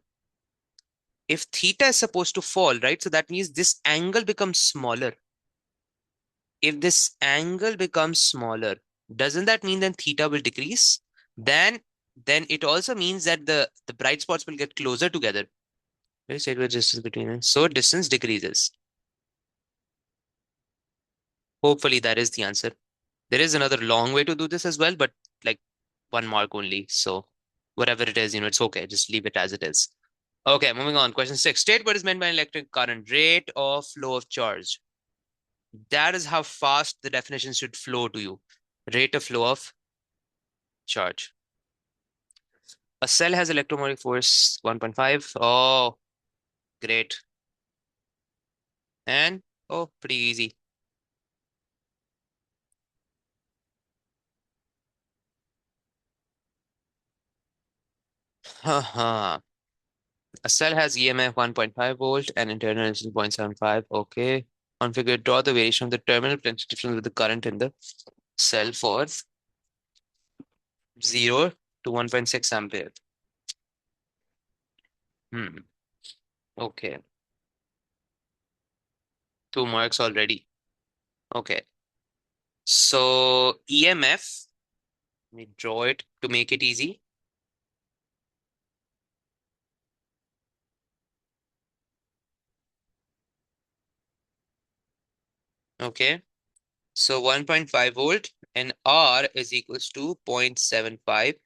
right? So that means this angle becomes smaller. If this angle becomes smaller, doesn't that mean then theta will decrease? Then then it also means that the bright spots will get closer together. Let's say what distance between them. So distance decreases. Hopefully that is the answer. There is another long way to do this as well, but like 1 mark only. So whatever it is, it's okay. Just leave it as it is. Okay, moving on. Question 6. State what is meant by an electric current. Rate of flow of charge. That is how fast the definition should flow to you. Rate of flow of charge. A cell has electromotive force 1.5. Oh, great. And, oh, pretty easy. Haha. A cell has EMF 1.5 volt and internal resistance 0.75. Okay. Configure, draw the variation of the terminal potential difference with the current in the cell for 0 to 1.6 ampere. Hmm. Okay. 2 marks already. Okay. So EMF, let me draw it to make it easy. Okay. So 1.5 volt and R is equals to 0.75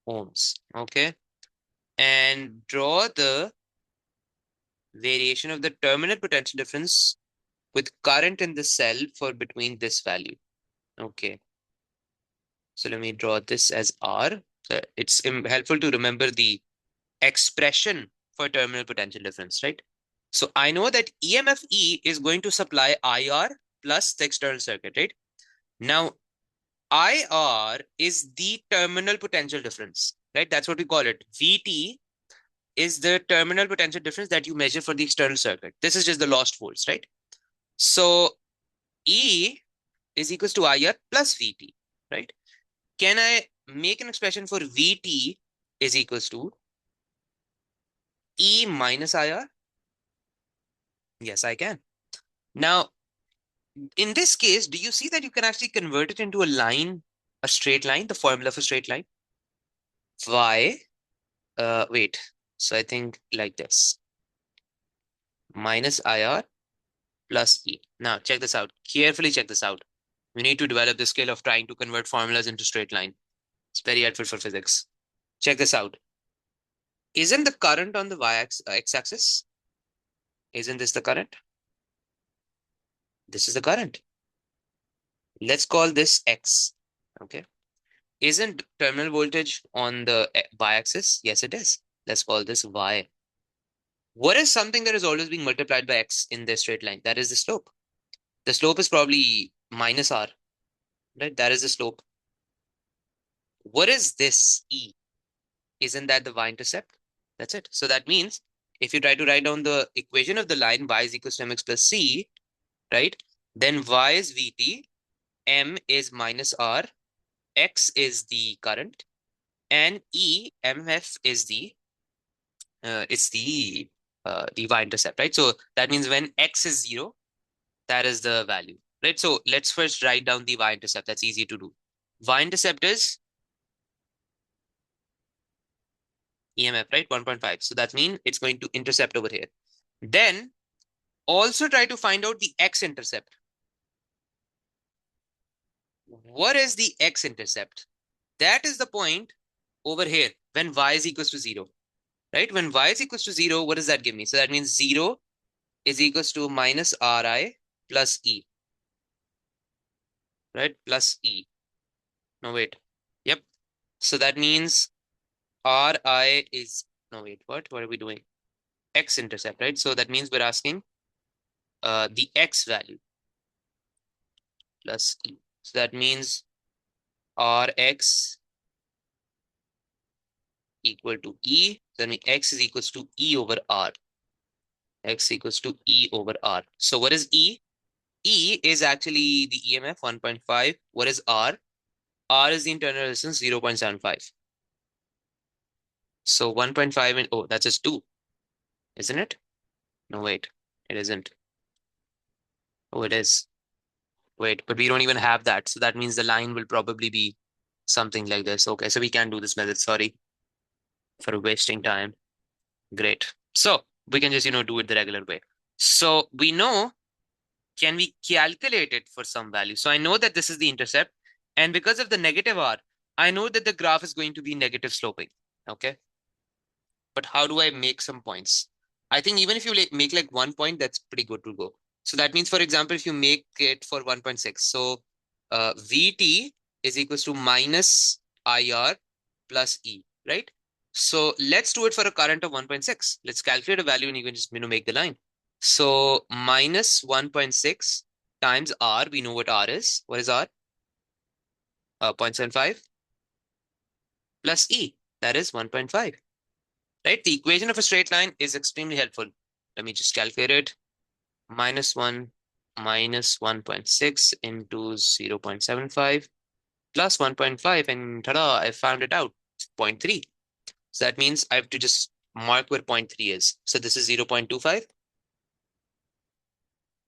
ohms. Okay. And draw the variation of the terminal potential difference with current in the cell for between this value. Okay. So let me draw this as R. It's helpful to remember the expression for terminal potential difference, right? So I know that EMF E is going to supply IR plus the external circuit, right? Now, IR is the terminal potential difference, right? That's what we call it. VT is the terminal potential difference that you measure for the external circuit. This is just the lost volts, right? So E is equals to IR plus VT, right? Can I make an expression for VT is equals to E minus IR? Yes, I can. Now, in this case, do you see that you can actually convert it into a line, a straight line, the formula for straight line? Y, wait. So I think like this. Minus IR plus E. Now, check this out. Carefully check this out. We need to develop the skill of trying to convert formulas into straight line. It's very helpful for physics. Check this out. Isn't the current on the x-axis? Isn't this the current? This is the current. Let's call this X. Okay. Isn't terminal voltage on the y-axis? Yes, it is. Let's call this Y. What is something that is always being multiplied by X in this straight line? That is the slope. The slope is probably minus R, right? That is the slope. What is this E? Isn't that the y-intercept? That's it. So that means if you try to write down the equation of the line y is equals to mx plus c, right? Then y is Vt, m is minus R, x is the current, and EMF is the y-intercept, right? So that means when x is 0, that is the value, right? So let's first write down the y-intercept. That's easy to do. Y-intercept is EMF, right? 1.5. So that means it's going to intercept over here. Then also try to find out the x-intercept. What is the x-intercept? That is the point over here when y is equals to 0, right? When y is equals to 0, what does that give me? So that means 0 is equals to minus Ri plus E, right? Plus E. No, wait. Yep. So that means Ri is, no, wait, what? What are we doing? X-intercept, right? So that means we're asking the X value plus E. So that means Rx equal to E. Then X is equals to E over R. X equals to E over R. So what is E? E is actually the EMF 1.5. What is R? R is the internal resistance 0.75. So 1.5 and oh, that's just 2, isn't it? No, wait, it isn't. Oh, it is. Wait, but we don't even have that. So that means the line will probably be something like this. Okay, so we can't do this method. Sorry for wasting time. Great. So we can just, do it the regular way. So we know, can we calculate it for some value? So I know that this is the intercept. And because of the negative R, I know that the graph is going to be negative sloping. Okay. But how do I make some points? I think even if you make like 1 point, that's pretty good to go. So that means, for example, if you make it for 1.6, so Vt is equals to minus IR plus E, right? So let's do it for a current of 1.6. Let's calculate a value and you can just make the line. So minus 1.6 times R, we know what R is. What is R? 0.75 plus E, that is 1.5. Right? The equation of a straight line is extremely helpful. Let me just calculate it. Minus 1 minus 1.6 into 0.75 plus 1.5, and ta-da, I found it out. It's 0.3. So that means I have to just mark where 0.3 is. So this is 0.25.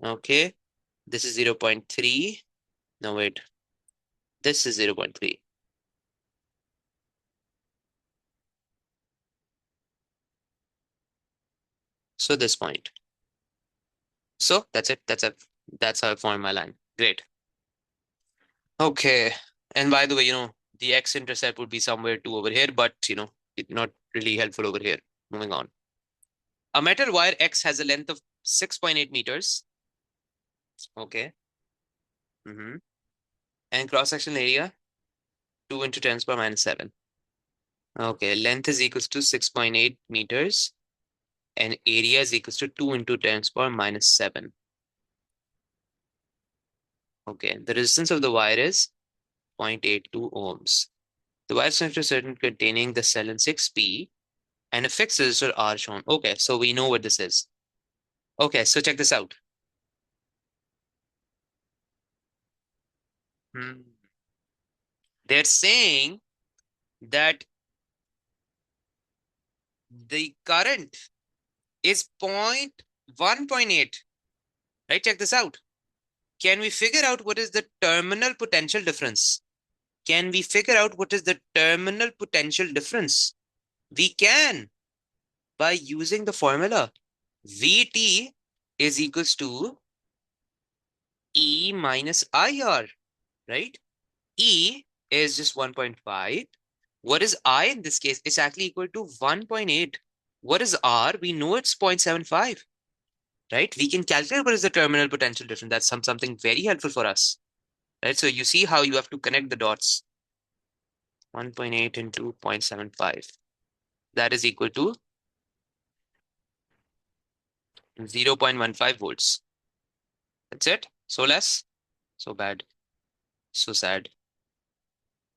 Okay. This is 0.3. No, wait. This is 0.3. So this point. So that's it. That's how I formed my line. Great. Okay. And by the way, the x-intercept would be somewhere too over here, but it's not really helpful over here. Moving on. A metal wire X has a length of 6.8 meters Okay. Mm-hmm. And cross-sectional area, 2 into 10 to the power minus 7. Okay, length is equals to 6.8 meters and area is equals to 2 into 10 to the power minus 7. Okay, the resistance of the wire is 0.82 ohms. The wire is connected to a circuit containing the cell in 6P and a fixed resistor R shown. Okay, so we know what this is. Okay, so check this out. Hmm. They're saying that the current is 1.8, right? Check this out. Can we figure out what is the terminal potential difference? Can we figure out what is the terminal potential difference? We can by using the formula. Vt is equals to E minus IR, right? E is just 1.5. What is I in this case? It's actually equal to 1.8. What is R? We know it's 0.75, right? We can calculate what is the terminal potential difference. That's something very helpful for us, right? So you see how you have to connect the dots. 1.8 into 0.75. That is equal to 0.15 volts. That's it. So less, so bad, so sad.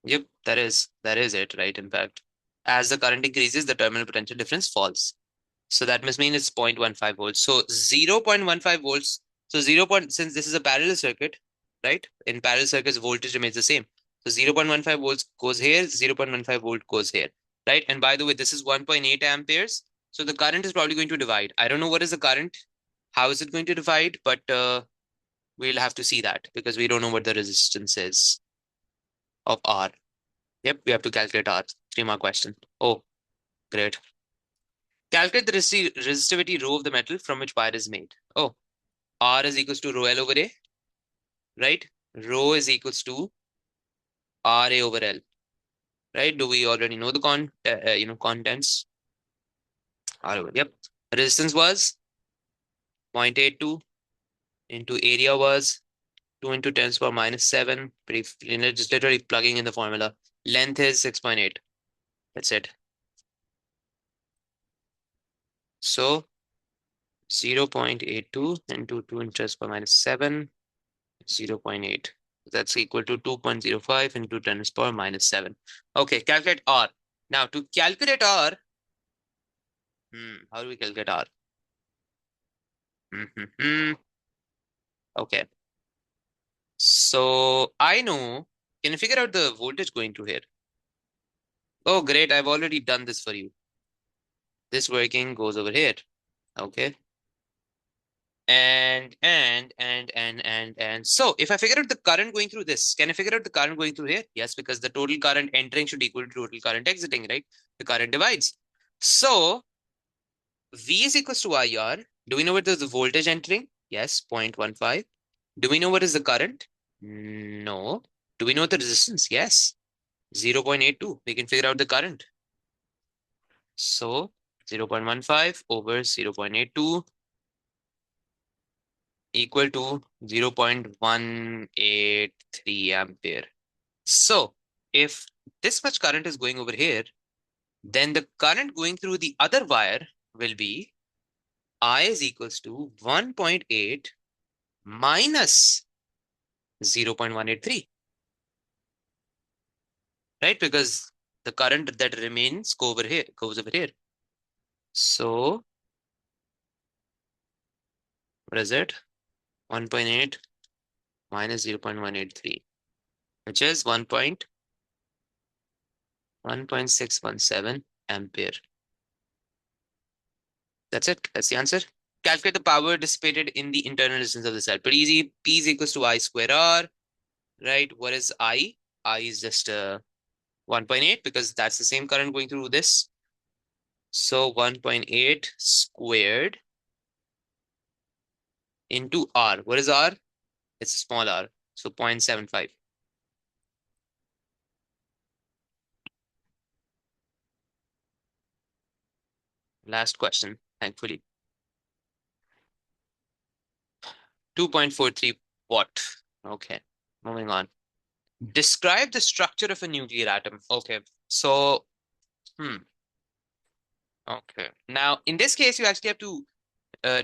Yep, that is it, right? In fact, as the current increases, the terminal potential difference falls. So that must mean it's 0.15 volts. So 0.15 volts. So 0. Since this is a parallel circuit, right? In parallel circuits, voltage remains the same. So 0.15 volts goes here, 0.15 volt goes here, right? And by the way, this is 1.8 amperes. So the current is probably going to divide. I don't know what is the current, how is it going to divide, but we'll have to see that because we don't know what the resistance is of R. Yep, we have to calculate R. 3 mark question. Oh, great. Calculate the resistivity rho of the metal from which wire is made. Oh, R is equals to rho L over A, right? Rho is equals to RA over L, right? Do we already know the contents? R over, yep. Resistance was 0.82 into area was 2 into 10 to the power minus 7. Pretty, just literally plugging in the formula. Length is 6.8. That's it. So 0.82 into 2 into 10 to the power minus 7, 0.8. That's equal to 2.05 into 10 to the power minus 7. Okay, calculate R. Now, to calculate R, how do we calculate R? Okay, so I know, can you figure out the voltage going through here? Oh, great, I've already done this for you. This working goes over here. Okay. And so if I figure out the current going through this, can I figure out the current going through here? Yes, because the total current entering should equal to total current exiting, right? The current divides. So V is equals to IR. Do we know what is the voltage entering? Yes, 0.15. Do we know what is the current? No. Do we know the resistance? Yes, 0.82. We can figure out the current. So 0.15 over 0.82 equal to 0.183 ampere. So if this much current is going over here, then the current going through the other wire will be I is equals to 1.8 minus 0.183, right? Because the current that remains goes over here. So what is it? 1.8 minus 0.183, which is 1.617 ampere. That's it. That's the answer. Calculate the power dissipated in the internal resistance of the cell. Pretty easy. P is equals to I square R, right? What is I? I is just 1.8 because that's the same current going through this. So 1.8 squared into R. What is R? It's small r. So 0.75. Last question, thankfully. 2.43 watt. Okay, moving on. Describe the structure of a nuclear atom. Okay, so, hmm, okay. Now, in this case, you actually have to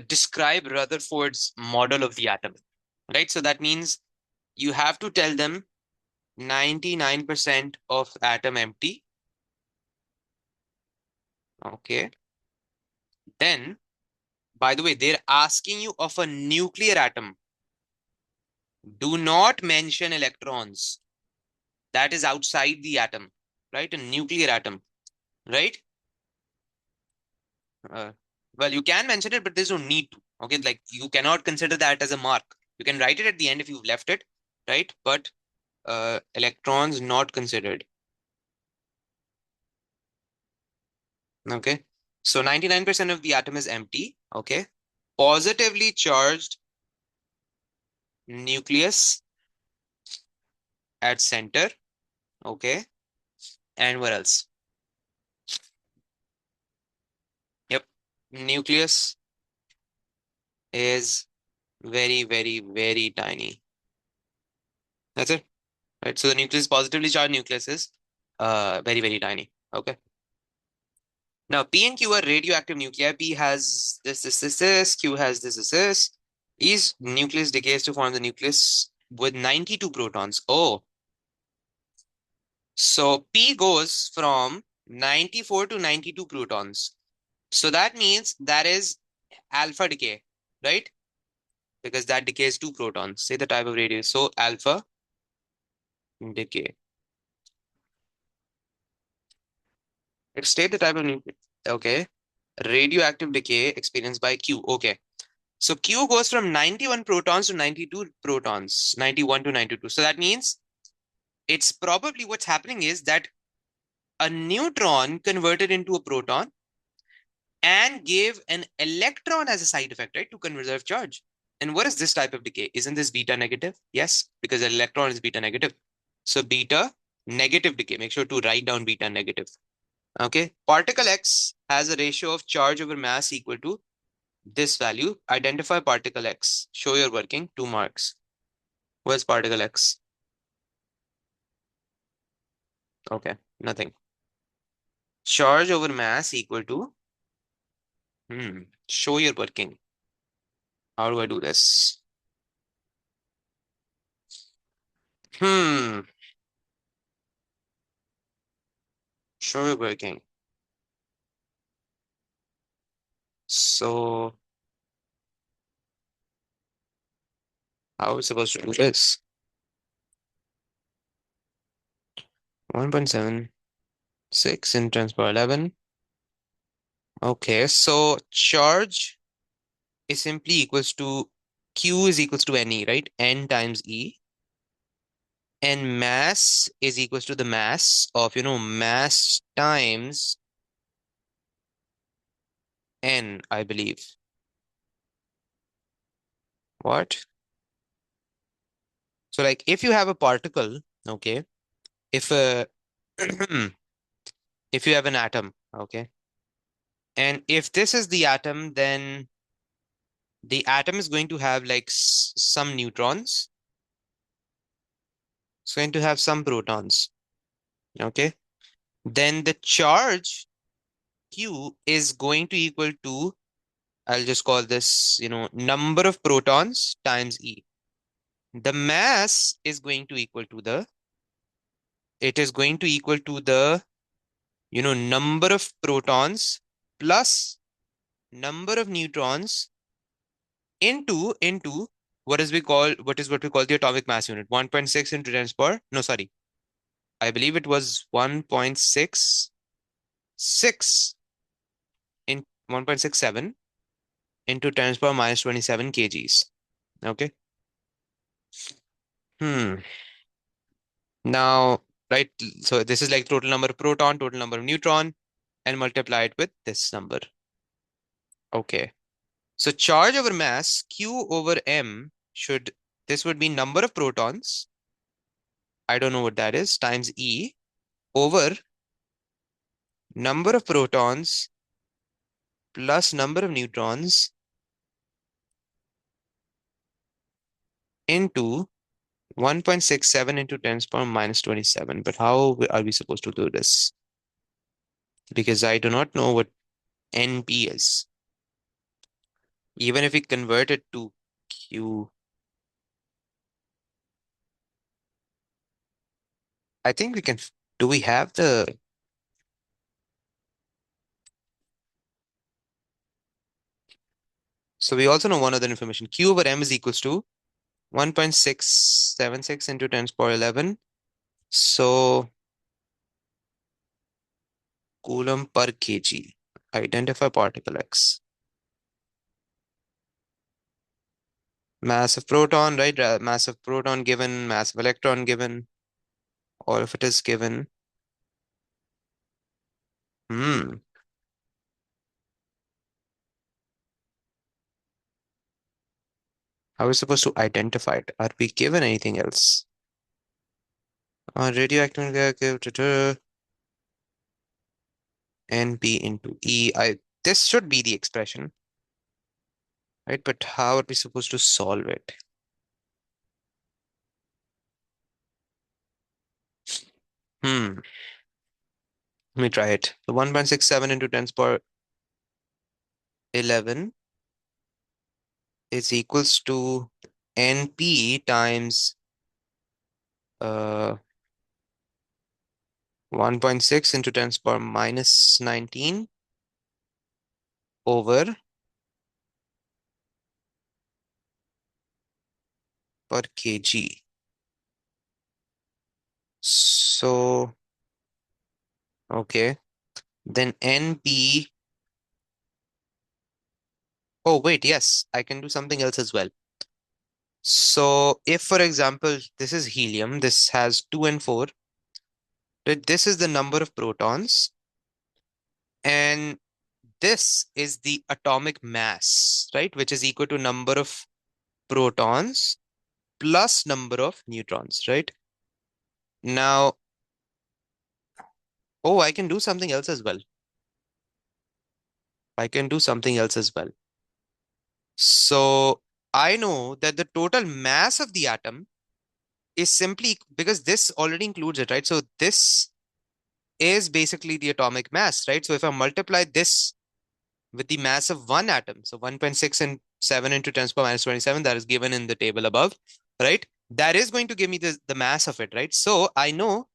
describe Rutherford's model of the atom, right? So that means you have to tell them 99% of atom empty. Okay. Then, by the way, they're asking you of a nuclear atom. Do not mention electrons. That is outside the atom, right? A nuclear atom, right? Uh, well, you can mention it, but there's no need to. Okay, like you cannot consider that as a mark. You can write it at the end if you've left it, right? But electrons not considered. Okay, so 99% of the atom is empty. Okay, positively charged nucleus at center. Okay, and what else? Yep, nucleus is very, very, very tiny. That's it, right? So the nucleus, positively charged nucleus is very, very tiny. Okay. Now P and Q are radioactive nuclei. P has this. Q has this. Each nucleus decays to form the nucleus with 92 protons. Oh, so P goes from 94 to 92 protons. So that means that is alpha decay, right? Because that decays two protons. Say the type of radio. So alpha decay. State the type of nucleus. Okay. Radioactive decay experienced by Q. Okay. So Q goes from 91 protons to 92 protons, 91 to 92. So that means it's probably what's happening is that a neutron converted into a proton and gave an electron as a side effect, right, to conserve charge. And what is this type of decay? Isn't this beta negative? Yes, because the electron is beta negative. So beta negative decay. Make sure to write down beta negative. Okay. Particle X has a ratio of charge over mass equal to this value. Identify particle X. Show your working. 2 marks. Where's particle X? Okay, nothing. Charge over mass equal to, show your working. How do I do this? Hmm, show your working. So, how are we supposed to do this? 1.76 in 10 to the power 11. Okay, so charge is simply equals to Q is equals to NE, right? N times E. And mass is equals to the mass of, mass times N, I believe. What? So like if you have a particle, okay, if if you have an atom, okay, and if this is the atom, then the atom is going to have like some neutrons. It's going to have some protons, okay. Then the charge Q is going to equal to, I'll just call this, number of protons times E. The mass is going to equal to it is going to equal to the, number of protons plus number of neutrons into what we call the atomic mass unit. 1.6 into 10 power. No, sorry. I believe it was 1.66 in 1.67 into 10 power minus 27 kgs. Okay. Hmm. Now, right. So this is like total number of proton, total number of neutron, and multiply it with this number. Okay. So charge over mass, Q over M this would be number of protons. I don't know what that is, times E over number of protons plus number of neutrons into 1.67 into 10 to the power minus 27. But how are we supposed to do this? Because I do not know what NP is. Even if we convert it to Q, I think we can. Do we have the. So we also know one other information. Q over M is equals to 1.676 into 10 to the power 11. So coulomb per kg. Identify particle X. Mass of proton, right? Mass of proton given, mass of electron given, all of it is given. Hmm. How are we supposed to identify it? Are we given anything else? Radioactive NP into E. This should be the expression, right? But how are we supposed to solve it? Hmm. Let me try it. So 1.67 into 10 to the power 11 is equals to NP times 1.6 into 10 to the power minus 19 over per kg. So, okay. Then NP. Oh, wait, yes, I can do something else as well. So, if for example, this is helium, this has 2 and 4, right? This is the number of protons, and this is the atomic mass, right? Which is equal to number of protons plus number of neutrons, right? Now, oh, I can do something else as well. I can do something else as well. So I know that the total mass of the atom is simply because this already includes it, right? So this is basically the atomic mass, right? So if I multiply this with the mass of one atom, so 1.6 and 7 into 10 to the power minus 27, that is given in the table above, right? That is going to give me the mass of it, right? So I know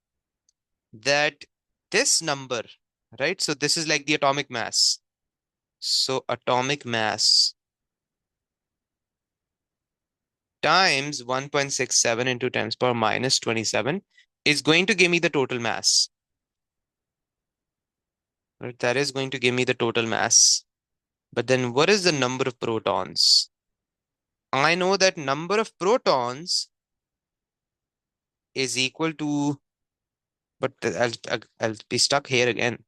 that this number, right? So this is like the atomic mass. So atomic mass times 1.67 into 10 to the power minus 27 is going to give me the total mass. Right? That is going to give me the total mass. But then what is the number of protons? I know that number of protons is equal to, but I'll be stuck here again.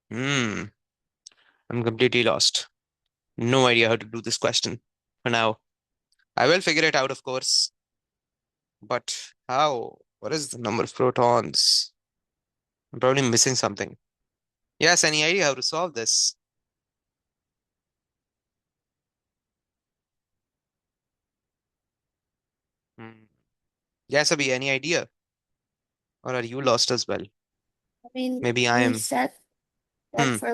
Hmm, I'm completely lost. No idea how to do this question for now. I will figure it out, of course. But how? What is the number of protons? I'm probably missing something. Yes, any idea how to solve this? Hmm. Yes, Abhi, any idea? Or are you lost as well? I mean, Maybe I we am. said that Hmm. for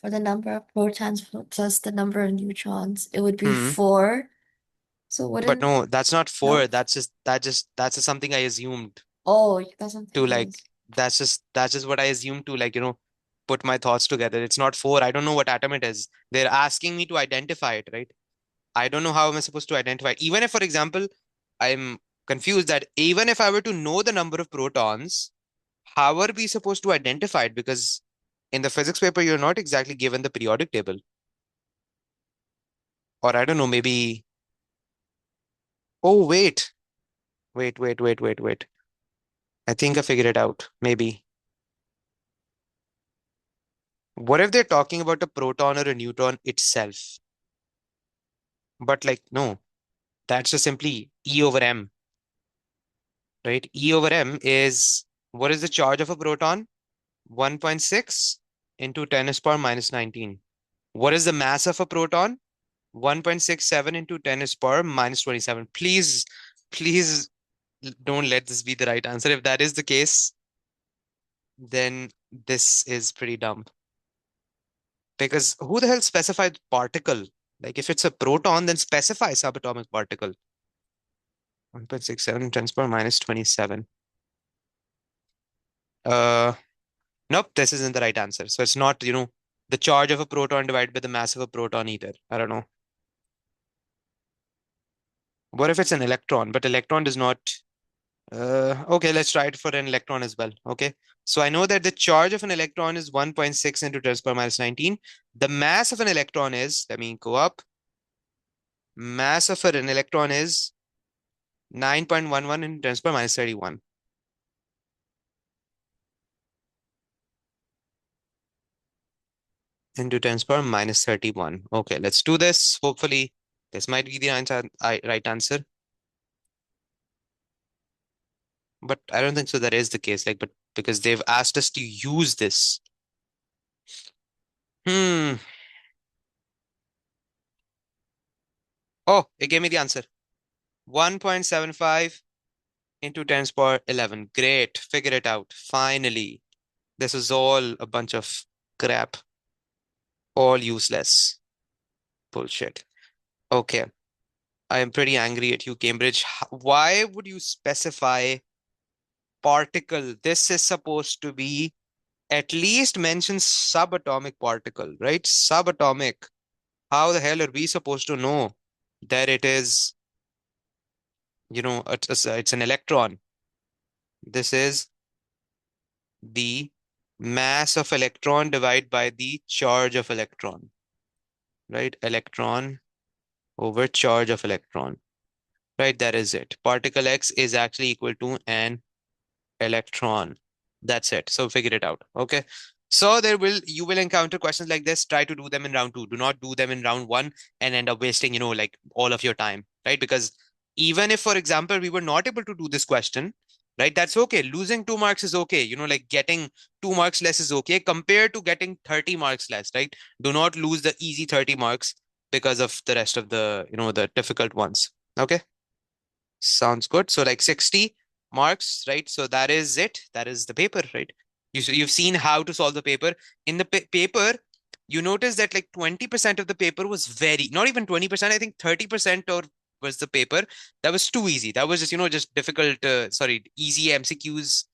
for the number of protons plus the number of neutrons, it would be Hmm. 4. So But wouldn't no, that's not no four. That's just something I assumed oh that's something to like else. that's just what I assumed to put my thoughts together. It's not four. I don't know what atom it is. They're asking me to identify it, right? I don't know how am I supposed to identify it. Even if, for example, I'm confused that even if I were to know the number of protons, how are we supposed to identify it? Because in the physics paper, you're not exactly given the periodic table. Or I don't know, maybe. Oh, wait. I think I figured it out. Maybe. What if they're talking about a proton or a neutron itself? But like, no, that's just simply E over M, right? E over M is what is the charge of a proton? 1.6 into 10 to the power minus 19. What is the mass of a proton? 1.67 into 10 is power minus 27. Please, please don't let this be the right answer. If that is the case, then this is pretty dumb. Because who the hell specified particle? Like if it's a proton, then specify subatomic particle. 1.67 10 to the power minus 27. Uh, nope, this isn't the right answer. So it's not, the charge of a proton divided by the mass of a proton either. I don't know. What if it's an electron? But electron does not. Okay, let's try it for an electron as well. Okay. So I know that the charge of an electron is 1.6 into 10 to the power minus 19. The mass of an electron is, let me go up. Mass of an electron is 9.11 into 10 to the power minus 31 into 10 to the power minus 31. Okay, let's do this. Hopefully, this might be the right answer. But I don't think so that is the case. Like, but because they've asked us to use this. Hmm. Oh, it gave me the answer. 1.75 into 10 to the power 11. Great. Figure it out. Finally. This is all a bunch of crap. All useless. Bullshit. Okay. I am pretty angry at you, Cambridge. Why would you specify particle? This is supposed to be at least mention subatomic particle, right? Subatomic. How the hell are we supposed to know that it is, it's an electron? This is the mass of electron divided by the charge of electron, right? Electron over charge of electron, right? That is it. Particle X is actually equal to an electron. That's it. So figure it out. Okay. So you will encounter questions like this. Try to do them in round two. Do not do them in round one and end up wasting, like all of your time, right? Because even if, for example, we were not able to do this question, right? That's okay. Losing 2 marks is okay. Like getting 2 marks less is okay compared to getting 30 marks less, right? Do not lose the easy 30 marks because of the rest of the difficult ones. Okay. Sounds good. So like 60 marks, right? So that is it. That is the paper, right? You've seen how to solve the paper. In the paper, you notice that like 20% of the paper was not even 20%, I think 30% or was the paper that was too easy. That was just difficult, sorry, easy MCQs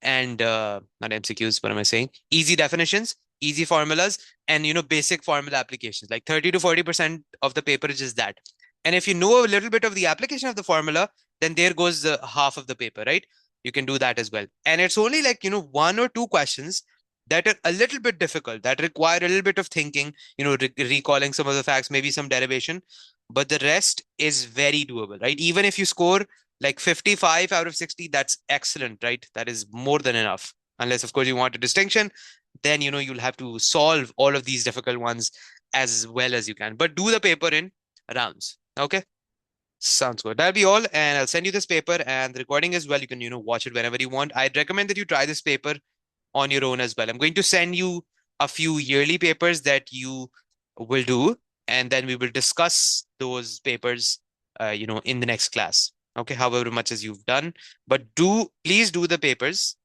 and not MCQs, what am I saying? Easy definitions, easy formulas, and basic formula applications. Like 30 to 40% of the paper is just that. And if you know a little bit of the application of the formula, then there goes half of the paper, right? You can do that as well. And it's only like, one or two questions that are a little bit difficult, that require a little bit of thinking, recalling some of the facts, maybe some derivation, but the rest is very doable, right? Even if you score like 55 out of 60, that's excellent, right? That is more than enough. Unless, of course, you want a distinction, then, you'll have to solve all of these difficult ones as well as you can. But do the paper in rounds. Okay. Sounds good. That'll be all. And I'll send you this paper and the recording as well. You can, watch it whenever you want. I'd recommend that you try this paper on your own as well. I'm going to send you a few yearly papers that you will do, and then we will discuss those papers, in the next class. Okay, however much as you've done, but please do the papers